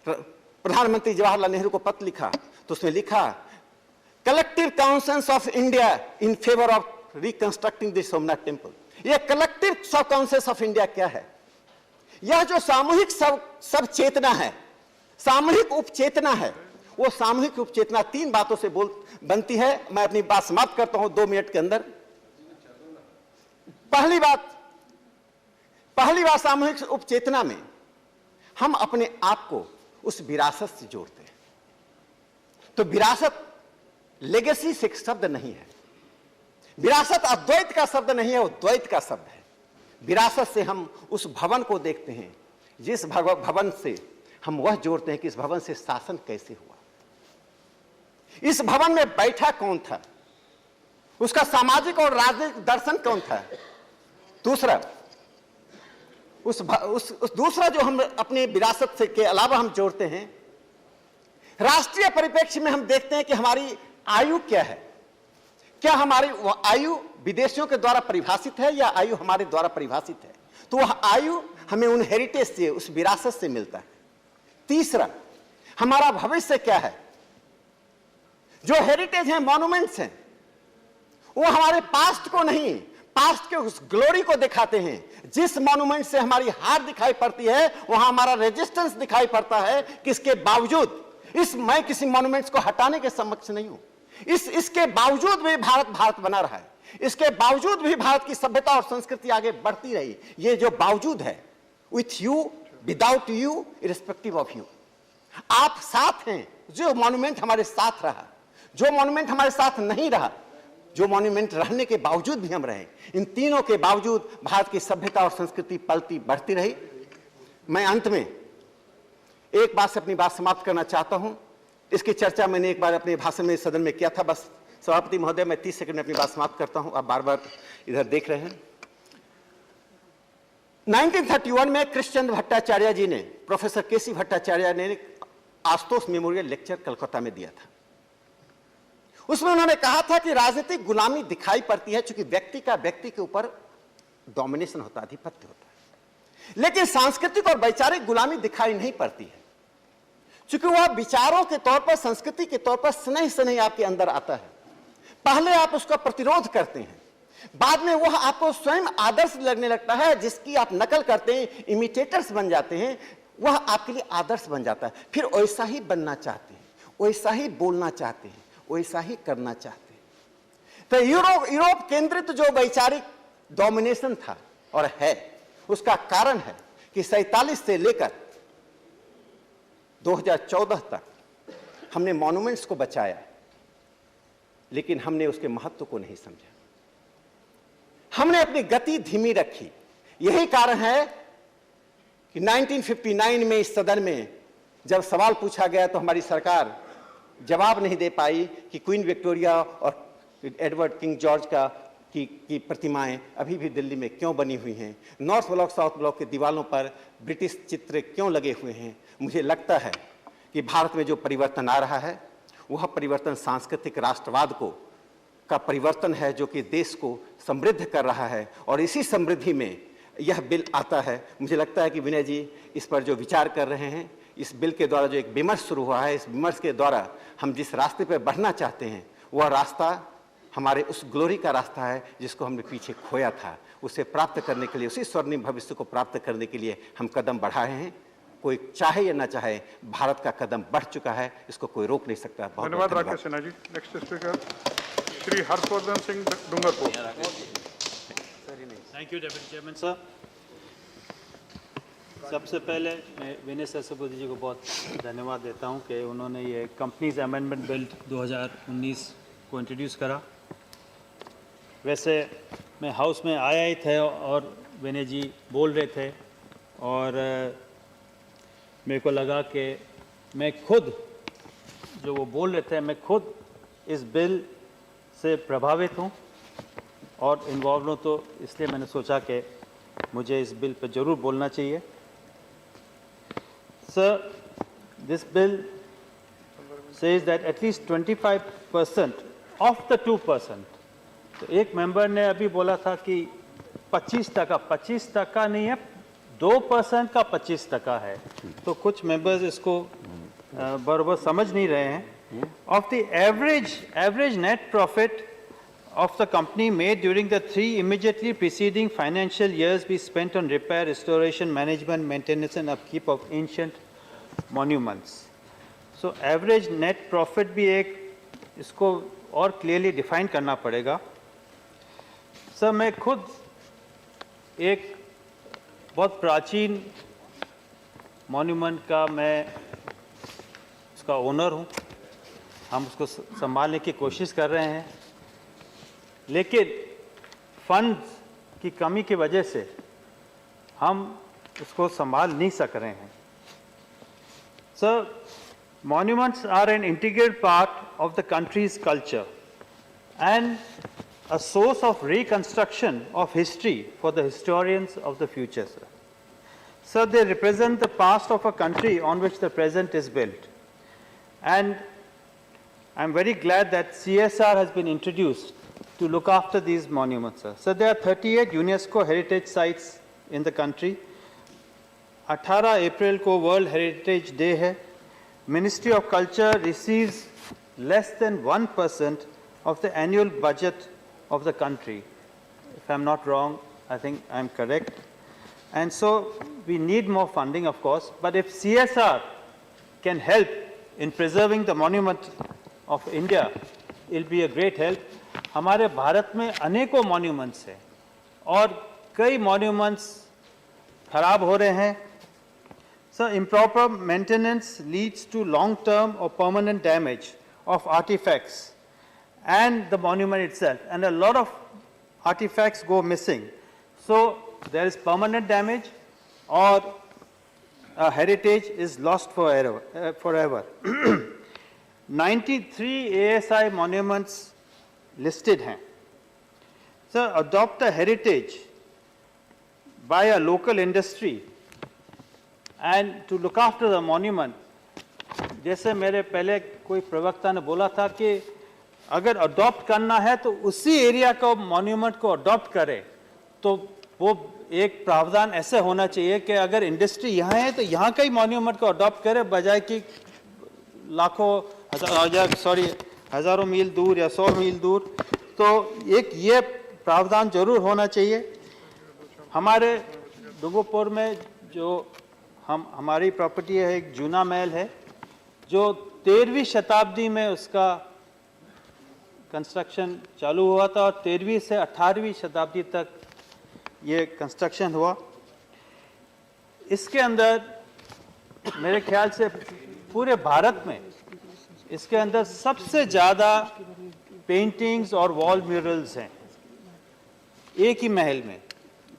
प्रधानमंत्री जवाहरलाल नेहरू को पत्र लिखा, तो उसमें लिखा, collective conscience of India in favour of reconstructing the Somnath temple. यह कलेक्टिव कॉन्सेंस ऑफ इंडिया क्या है? यह जो सामूहिक सब चेतना है, सामूहिक उपचेतना है, वो सामूहिक उपचेतना 3 बातों से बनती है। मैं अपनी बात समाप्त करता हूं 2 मिनट के अंदर। पहली बात सामूहिक उपचेतना में हम अपने आप को उस विरासत से जोड़ते हैं। तो विरासत लेगेसी से शब्द नहीं है, विरासत अद्वैत का शब्द नहीं है, वो द्वैत का शब्द है। विरासत से हम उस भवन को देखते हैं, जिस भवन से हम वह जोड़ते हैं कि इस भवन से शासन कैसे हुआ, इस भवन में बैठा कौन था, उसका सामाजिक और राजनीतिक दर्शन कौन था। दूसरा दूसरा जो हम अपनी विरासत से के अलावा हम जोड़ते हैं, राष्ट्रीय परिप्रेक्ष्य में हम देखते हैं कि हमारी आयु क्या है। क्या हमारी आयु विदेशियों के द्वारा परिभाषित है या आयु हमारे द्वारा परिभाषित है। तो वह आयु हमें उन हेरिटेज से, उस विरासत से मिलता है। तीसरा, हमारा भविष्य क्या है। जो हेरिटेज है, मॉन्यूमेंट्स हैं, वो हमारे पास्ट को नहीं, पास्ट के उस ग्लोरी को दिखाते हैं। जिस मॉन्यूमेंट से हमारी हार दिखाई पड़ती है, वहां हमारा रेजिस्टेंस दिखाई पड़ता है कि इसके बावजूद मैं किसी मॉन्यूमेंट्स को हटाने के समक्ष नहीं हूं। इसके बावजूद भी भारत बना रहा है, इसके बावजूद भी भारत की सभ्यता और संस्कृति आगे बढ़ती रही। ये जो बावजूद है, with you, without you, irrespective of you, आप साथ हैं। जो मॉन्यूमेंट हमारे साथ रहा, जो मॉन्यूमेंट हमारे साथ नहीं रहा, जो मॉन्यूमेंट रहने के बावजूद भी हम रहे, इन तीनों के बावजूद भारत की सभ्यता और संस्कृति पलती बढ़ती रही। मैं अंत में एक बात से अपनी बात समाप्त करना चाहता हूं। इसकी चर्चा मैंने एक बार अपने भाषण में सदन में किया था। बस सभापति महोदय, मैं 30 सेकंड में अपनी बात समाप्त करता हूं। आप बार बार इधर देख रहे हैं। 1931 में कृष्णचंद्र भट्टाचार्य जी ने, प्रोफेसर केसी भट्टाचार्य ने आशुतोष मेमोरियल लेक्चर कलकत्ता में दिया था। उसमें उन्होंने कहा था कि राजनीतिक गुलामी दिखाई पड़ती है क्योंकि व्यक्ति के ऊपर डोमिनेशन होता है, आधिपत्य होता है, लेकिन सांस्कृतिक और वैचारिक गुलामी दिखाई नहीं पड़ती है क्योंकि वह विचारों के तौर पर, संस्कृति के तौर पर स्नेह आपके अंदर आता है। पहले आप उसका प्रतिरोध करते हैं, बाद में वह आपको स्वयं आदर्श लगने लगता है, जिसकी आप नकल करते हैं, इमिटेटर्स बन जाते हैं, वह आपके लिए आदर्श बन जाता है। फिर वैसा ही बनना चाहते हैं, वैसा ही बोलना चाहते हैं, वैसा ही करना चाहते हैं। तो यूरोप केंद्रित जो वैचारिक डोमिनेशन था और है, उसका कारण है कि 47 से लेकर 2014 तक हमने मॉन्यूमेंट्स को बचाया, लेकिन हमने उसके महत्व को नहीं समझा। हमने अपनी गति धीमी रखी। यही कारण है कि 1959 में इस सदन में जब सवाल पूछा गया तो हमारी सरकार जवाब नहीं दे पाई कि क्वीन विक्टोरिया और एडवर्ड किंग जॉर्ज की प्रतिमाएं अभी भी दिल्ली में क्यों बनी हुई हैं, नॉर्थ ब्लॉक साउथ ब्लॉक के दीवारों पर ब्रिटिश चित्र क्यों लगे हुए हैं। मुझे लगता है कि भारत में जो परिवर्तन आ रहा है, वह परिवर्तन सांस्कृतिक राष्ट्रवाद का परिवर्तन है, जो कि देश को समृद्ध कर रहा है। और इसी समृद्धि में यह बिल आता है। मुझे लगता है कि विनय जी इस पर जो विचार कर रहे हैं, इस बिल के द्वारा जो एक विमर्श शुरू हुआ है, इस विमर्श के द्वारा हम जिस रास्ते पर बढ़ना चाहते हैं, वह रास्ता हमारे उस ग्लोरी का रास्ता है जिसको हमने पीछे खोया था। उसे प्राप्त करने के लिए, उसी स्वर्णिम भविष्य को प्राप्त करने के लिए हम कदम बढ़ाए हैं। कोई चाहे या ना चाहे, भारत का कदम बढ़ चुका है, इसको कोई रोक नहीं सकता। धन्यवाद Rakesh Sinha ji. Next speaker Shri Harshvardhan Singh Dungarpur. Thank you deputy chairman sir. सबसे पहले मैं विनय सहस्त्रबुद्धे जी को बहुत धन्यवाद देता हूं कि उन्होंने ये कंपनीज अमेंडमेंट बिल 2019 को इंट्रोड्यूस करा। वैसे मैं हाउस में आया ही थे और विनय जी बोल रहे थे और मेरे को लगा कि मैं खुद जो वो बोल रहे थे, मैं खुद इस बिल से प्रभावित हूँ और इन्वॉल्व हूँ। तो इसलिए मैंने सोचा कि मुझे इस बिल पर ज़रूर बोलना चाहिए। Sir, this bill says that at least 25% of the 2%, तो एक मेंबर ने अभी बोला था कि 25% नहीं है, 2% का 25% है। तो कुछ मेंबर्स इसको बराबर समझ नहीं रहे हैं। Of the average net profit of the company made during the 3 immediately preceding financial years be spent on repair, restoration, management, maintenance and upkeep of ancient monuments. So average net profit भी एक इसको और clearly define करना पड़ेगा. सर मैं खुद एक बहुत प्राचीन monument का मैं उसका ओनर हूँ. हम उसको संभालने की कोशिश कर रहे हैं, लेकिन फंड्स की कमी की वजह से हम उसको संभाल नहीं सक रहे हैं. Sir, monuments are an integral part of the country's culture and a source of reconstruction of history for the historians of the future, sir. Sir, they represent the past of a country on which the present is built. And I'm very glad that CSR has been introduced to look after these monuments, sir. So there are 38 UNESCO heritage sites in the country. 18 अप्रैल को वर्ल्ड हेरिटेज डे है. Ministry of Culture receives less than 1% of the annual budget of the country. If I'm not wrong, I think I'm correct. And so we need more funding, of course, but if CSR can help in preserving the monument of India, it'll be a great help. हमारे भारत में अनेकों monuments हैं और कई monuments खराब हो रहे हैं. So improper maintenance leads to long-term or permanent damage of artifacts and the monument itself, and a lot of artifacts go missing. So there is permanent damage or a heritage is lost forever. 93 ASI monuments listed हैं. So adopt a heritage by a local industry and to look after the monument. जैसे मेरे पहले कोई प्रवक्ता ने बोला था कि अगर अडॉप्ट करना है तो उसी एरिया को मॉन्यूमेंट को अडॉप्ट करे, तो वो एक प्रावधान ऐसे होना चाहिए कि अगर इंडस्ट्री यहाँ है तो यहाँ का ही मॉन्यूमेंट को अडॉप्ट करे, बजाय कि लाखों हजारों मील दूर या 100 मील दूर. तो एक ये प्रावधान जरूर होना चाहिए. हमारे डूंगरपुर में जो हमारी प्रॉपर्टी है, एक जूना महल है जो 13वीं शताब्दी में उसका कंस्ट्रक्शन चालू हुआ था और 13वीं से 18वीं शताब्दी तक ये कंस्ट्रक्शन हुआ. इसके अंदर मेरे ख्याल से पूरे भारत में इसके अंदर सबसे ज़्यादा पेंटिंग्स और वॉल म्यूरल्स हैं एक ही महल में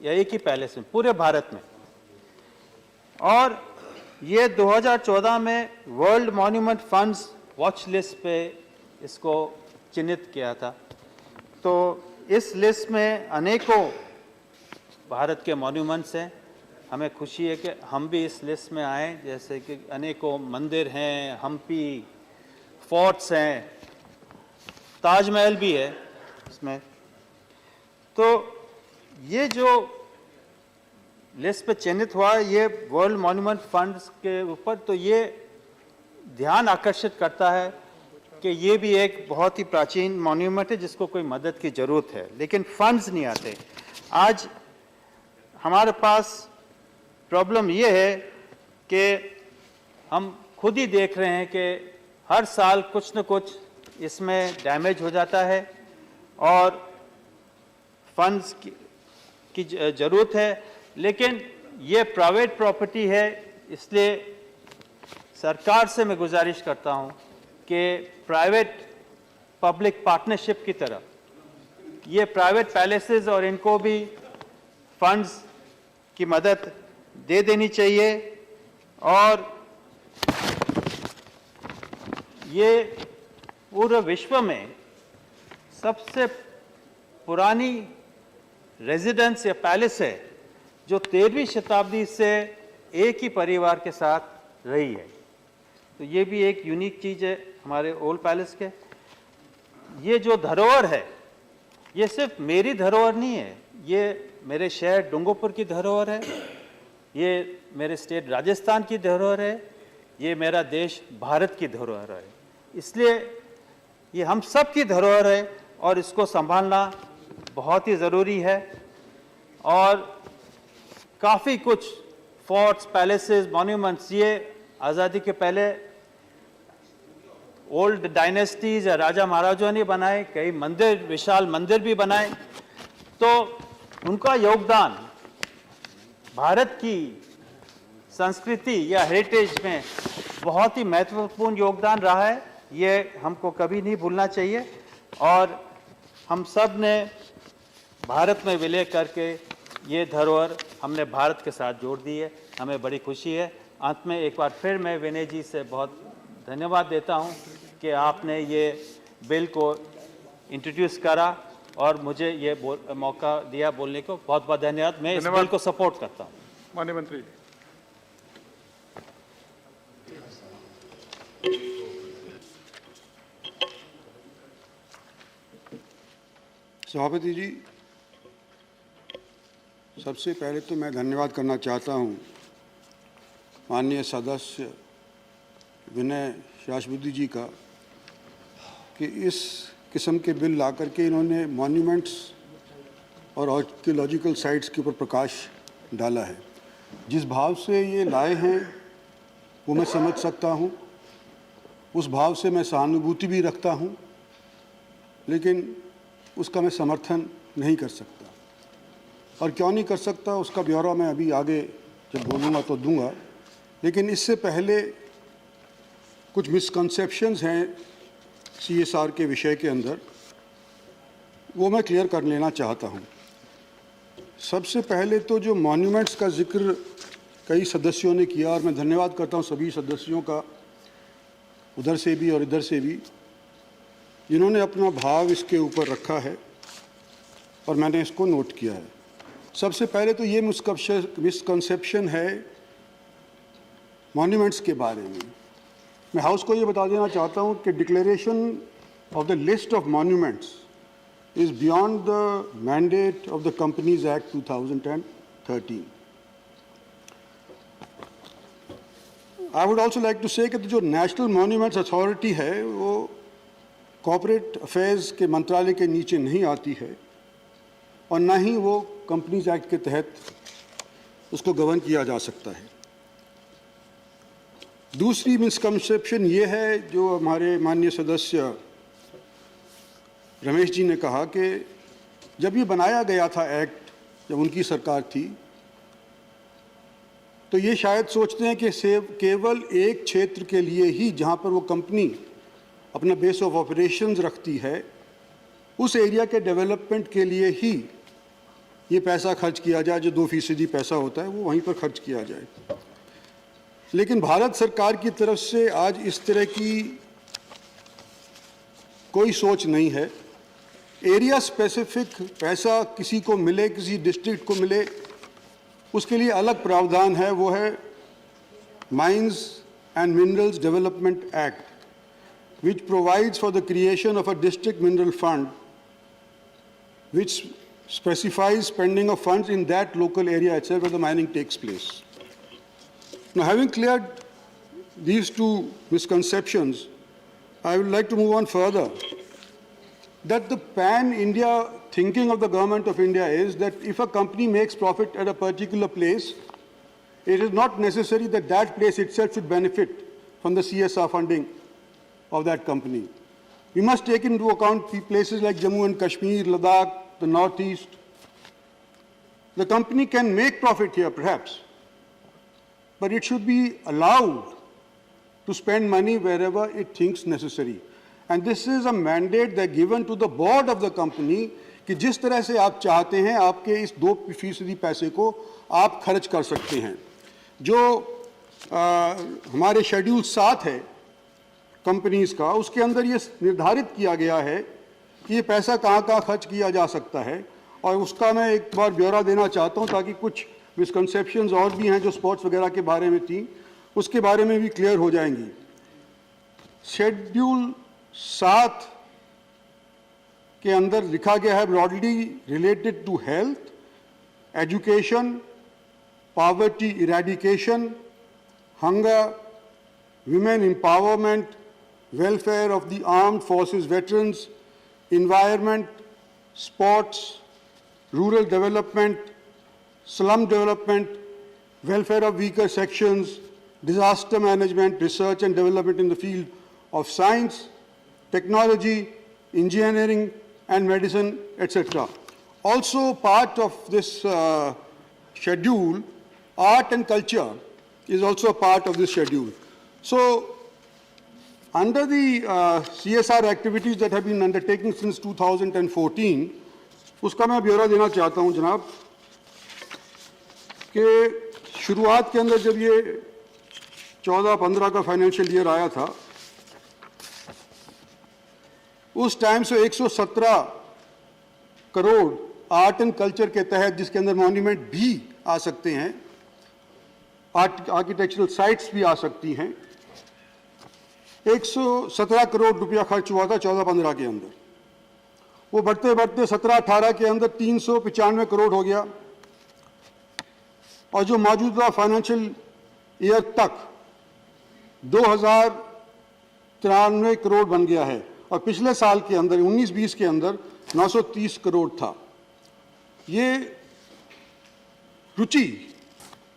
या एक ही पैलेस में पूरे भारत में. और ये 2014 में world monument funds watch list पे इसको चिन्हित किया था. तो इस लिस्ट में अनेकों भारत के मॉन्यूमेंट्स हैं. हमें खुशी है कि हम भी इस लिस्ट में आए, जैसे कि अनेकों मंदिर हैं, हम्पी, फोर्ट्स हैं, ताजमहल भी है इसमें. तो ये जो लिस्ट पे चिन्हित हुआ ये वर्ल्ड मॉन्यूमेंट फंड्स के ऊपर, तो ये ध्यान आकर्षित करता है कि ये भी एक बहुत ही प्राचीन मॉन्यूमेंट है जिसको कोई मदद की ज़रूरत है, लेकिन फंड्स नहीं आते. आज हमारे पास प्रॉब्लम ये है कि हम खुद ही देख रहे हैं कि हर साल कुछ न कुछ इसमें डैमेज हो जाता है और फंड्स की ज़रूरत है, लेकिन ये प्राइवेट प्रॉपर्टी है. इसलिए सरकार से मैं गुजारिश करता हूँ कि प्राइवेट पब्लिक पार्टनरशिप की तरह ये प्राइवेट पैलेसेस और इनको भी फंड्स की मदद दे देनी चाहिए. और ये पूरे विश्व में सबसे पुरानी रेजिडेंस या पैलेस है जो 13वीं शताब्दी से एक ही परिवार के साथ रही है. तो ये भी एक यूनिक चीज़ है हमारे ओल्ड पैलेस के. ये जो धरोहर है ये सिर्फ मेरी धरोहर नहीं है, ये मेरे शहर डूंगरपुर की धरोहर है, ये मेरे स्टेट राजस्थान की धरोहर है, ये मेरा देश भारत की धरोहर है. इसलिए ये हम सब की धरोहर है और इसको संभालना बहुत ही ज़रूरी है। और काफ़ी कुछ फोर्ट्स, पैलेसेस, मॉन्यूमेंट्स ये आज़ादी के पहले ओल्ड डायनेस्टीज या राजा महाराजाओं ने बनाए, कई मंदिर, विशाल मंदिर भी बनाए। तो उनका योगदान भारत की संस्कृति या हेरिटेज में बहुत ही महत्वपूर्ण योगदान रहा है, ये हमको कभी नहीं भूलना चाहिए। और हम सब ने भारत में विलय करके ये धरोहर हमने भारत के साथ जोड़ दी है, हमें बड़ी खुशी है। अंत में एक बार फिर मैं विनय जी से बहुत धन्यवाद देता हूँ कि आपने ये बिल को इंट्रोड्यूस करा और मुझे ये मौका दिया बोलने को। बहुत बहुत धन्यवाद। मैं इस बिल को सपोर्ट करता हूँ। माननीय मंत्री। सभापति जी, सबसे पहले तो मैं धन्यवाद करना चाहता हूं माननीय सदस्य विनय सहस्रबुद्धे जी का कि इस किस्म के बिल ला करके इन्होंने मॉन्यूमेंट्स और आर्कियोलॉजिकल साइट्स के ऊपर प्रकाश डाला है। जिस भाव से ये लाए हैं वो मैं समझ सकता हूं, उस भाव से मैं सहानुभूति भी रखता हूं, लेकिन उसका मैं समर्थन नहीं कर सकता। और क्यों नहीं कर सकता उसका ब्यौरा मैं अभी आगे जब बोलूँगा तो दूंगा। लेकिन इससे पहले कुछ मिसकंसेप्शंस हैं CSR के विषय के अंदर, वो मैं क्लियर कर लेना चाहता हूँ। सबसे पहले तो जो मॉन्यूमेंट्स का जिक्र कई सदस्यों ने किया, और मैं धन्यवाद करता हूँ सभी सदस्यों का, उधर से भी और इधर से भी, जिन्होंने अपना भाव इसके ऊपर रखा है और मैंने इसको नोट किया है। सबसे पहले तो ये मिसकंसेप्शन है मॉन्यूमेंट्स के बारे में। मैं हाउस को ये बता देना चाहता हूँ कि declaration of the list of monuments is beyond the mandate of the companies act 2013। I would also like to say कि जो नेशनल मॉन्यूमेंट्स अथॉरिटी है वो कॉर्पोरेट अफेयर्स के मंत्रालय के नीचे नहीं आती है और ना ही वो कंपनीज एक्ट के तहत उसको गवर्न किया जा सकता है। दूसरी मिसकंसेप्शन ये है जो हमारे माननीय सदस्य रमेश जी ने कहा कि जब ये बनाया गया था एक्ट, जब उनकी सरकार थी, तो ये शायद सोचते हैं कि केवल एक क्षेत्र के लिए ही जहाँ पर वो कंपनी अपना बेस ऑफ ऑपरेशंस रखती है, उस एरिया के डेवलपमेंट के लिए ही ये पैसा खर्च किया जाए, जो 2% पैसा होता है वो वहीं पर खर्च किया जाए। लेकिन भारत सरकार की तरफ से आज इस तरह की कोई सोच नहीं है। एरिया स्पेसिफिक पैसा किसी को मिले, किसी डिस्ट्रिक्ट को मिले, उसके लिए अलग प्रावधान है। वो है mines and minerals development act, which provides for the creation of a district mineral fund, which specifies spending of funds in that local area itself where the mining takes place. Now, having cleared these two misconceptions, I would like to move on further. That the pan-India thinking of the government of India is that if a company makes profit at a particular place, it is not necessary that that place itself should benefit from the CSR funding of that company. We must take into account places like Jammu and Kashmir, Ladakh, the Northeast. The company can make profit here, perhaps, but it should be allowed to spend money wherever it thinks necessary. And this is a mandate that given to the board of the company कि जिस तरह से आप चाहते हैं आपके इस 2% पैसे को आप खर्च कर सकते हैं। जो हमारे शेड्यूल 7 है कंपनीज का, उसके अंदर ये निर्धारित किया गया है कि ये पैसा कहाँ कहाँ खर्च किया जा सकता है, और उसका मैं एक बार ब्यौरा देना चाहता हूँ ताकि कुछ मिसकंसेप्शंस और भी हैं जो स्पोर्ट्स वगैरह के बारे में थी, उसके बारे में भी क्लियर हो जाएंगी। शेड्यूल 7 के अंदर लिखा गया है broadly related to health, education, poverty eradication, hunger, women empowerment, welfare of the armed forces veterans, environment, sports, rural development, slum development, welfare of weaker sections, disaster management, research and development in the field of science, technology, engineering and medicine, etc. Also part of this schedule, art and culture is also a part of this schedule. So, under the CSR activities that have been undertaken since 2014, उसका मैं ब्यौरा देना चाहता हूं जनाब कि शुरुआत के अंदर जब ये 14-15 का फाइनेंशियल ईयर आया था, उस टाइम से 117 करोड़ आर्ट एंड कल्चर के तहत, जिसके अंदर मॉन्यूमेंट भी आ सकते हैं, आर्किटेक्चरल साइट्स भी आ सकती हैं, 117 करोड़ रुपया खर्च हुआ था 14-15 के अंदर। वो बढ़ते बढ़ते 17-18 के अंदर 395 करोड़ हो गया, और जो मौजूदा फाइनेंशियल ईयर तक 2093 करोड़ बन गया है, और पिछले साल के अंदर 19-20 के अंदर 930 करोड़ था। ये रुचि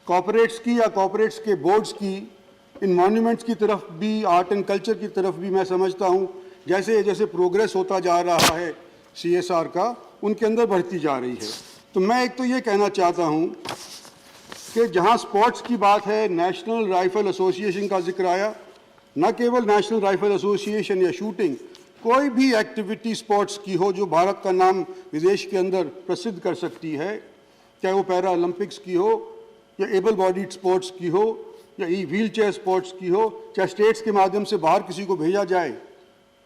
कॉर्पोरेट्स की या कॉर्पोरेट्स के बोर्ड्स की इन मॉन्यूमेंट्स की तरफ भी, आर्ट एंड कल्चर की तरफ भी, मैं समझता हूँ जैसे जैसे प्रोग्रेस होता जा रहा है CSR का, उनके अंदर बढ़ती जा रही है। तो मैं एक तो ये कहना चाहता हूँ कि जहाँ स्पोर्ट्स की बात है, नेशनल राइफल एसोसिएशन का जिक्र आया, न केवल नेशनल राइफल एसोसिएशन या शूटिंग, कोई भी एक्टिविटी स्पोर्ट्स की हो जो भारत का नाम विदेश के अंदर प्रसिद्ध कर सकती है, चाहे वो पैरा ओलंपिक्स की हो या एबल बॉडीड स्पोर्ट्स की हो या व्हील चेयर स्पोर्ट्स की हो, चाहे स्टेट्स के माध्यम से बाहर किसी को भेजा जाए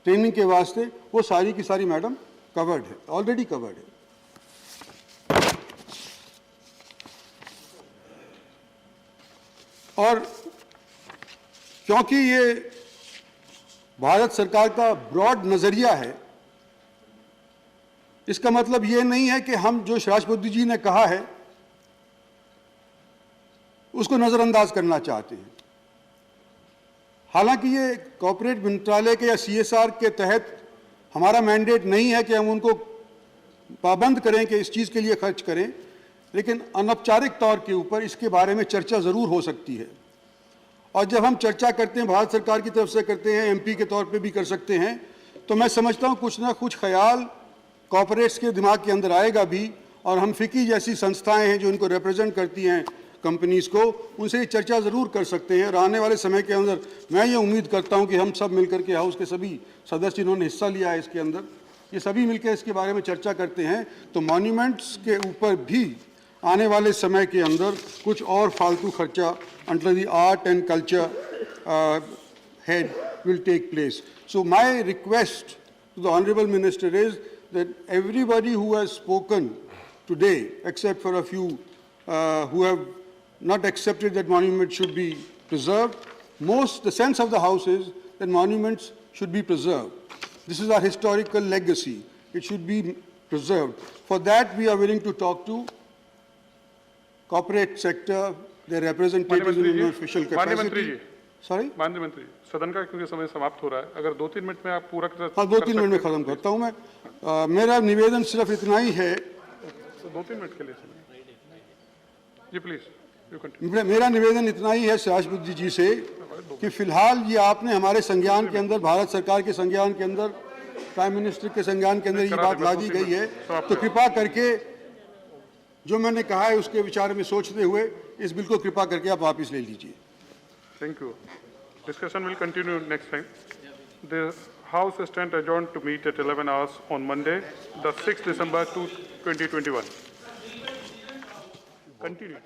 ट्रेनिंग के वास्ते, वो सारी की सारी मैडम कवर्ड है, ऑलरेडी कवर्ड है। और क्योंकि ये भारत सरकार का ब्रॉड नजरिया है, इसका मतलब ये नहीं है कि हम जो राष्ट्रपति जी ने कहा है उसको नजरअंदाज करना चाहते हैं। हालांकि ये कॉर्पोरेट मंत्रालय के या CSR के तहत हमारा मैंडेट नहीं है कि हम उनको पाबंद करें कि इस चीज़ के लिए खर्च करें, लेकिन अनौपचारिक तौर के ऊपर इसके बारे में चर्चा ज़रूर हो सकती है। और जब हम चर्चा करते हैं, भारत सरकार की तरफ से करते हैं, MP के तौर पे भी कर सकते हैं, तो मैं समझता हूँ कुछ ना कुछ ख्याल कॉर्पोरेट्स के दिमाग के अंदर आएगा भी, और हम फिकी जैसी संस्थाएं हैं जो इनको रिप्रेजेंट करती हैं कंपनीज़ को, उनसे ये चर्चा ज़रूर कर सकते हैं। और आने वाले समय के अंदर मैं ये उम्मीद करता हूँ कि हम सब मिलकर के, हाउस के सभी सदस्य जिन्होंने हिस्सा लिया है इसके अंदर, ये सभी मिलकर इसके बारे में चर्चा करते हैं, तो मॉन्यूमेंट्स के ऊपर भी आने वाले समय के अंदर कुछ और फालतू खर्चा under the art and culture head will take place. So my request to the Honorable Minister is that everybody who has spoken today, except for a few who have not accepted that monuments should be preserved, the sense of the House is that monuments should be preserved. This is our historical legacy. It should be preserved. For that, we are willing to talk to corporate sector, their representatives in official capacity. Sorry? माननीय मंत्री, सदन का क्योंकि समय समाप्त हो रहा है, अगर 2-3 मिनट में आप पूरा हाँ, 2-3 मिनट में खत्म करता हूँ मैं। मेरा निवेदन सिर्फ इतना ही है, 2-3 मिनट के लिए जी प्लीज। मेरा निवेदन इतना ही है राष्ट्रपति जी से कि फिलहाल ये आपने हमारे संज्ञान के अंदर, भारत सरकार के संज्ञान के अंदर, प्राइम मिनिस्टर के संज्ञान के अंदर ये बात ला दी गई है, तो कृपा करके जो मैंने कहा है उसके विचार में सोचते हुए इस बिल को कृपा करके आप वापस ले लीजिए। Thank you. Discussion will continue next time. The House stands adjourned to meet at 11 hours on Monday, the 6th December 2021. Continue.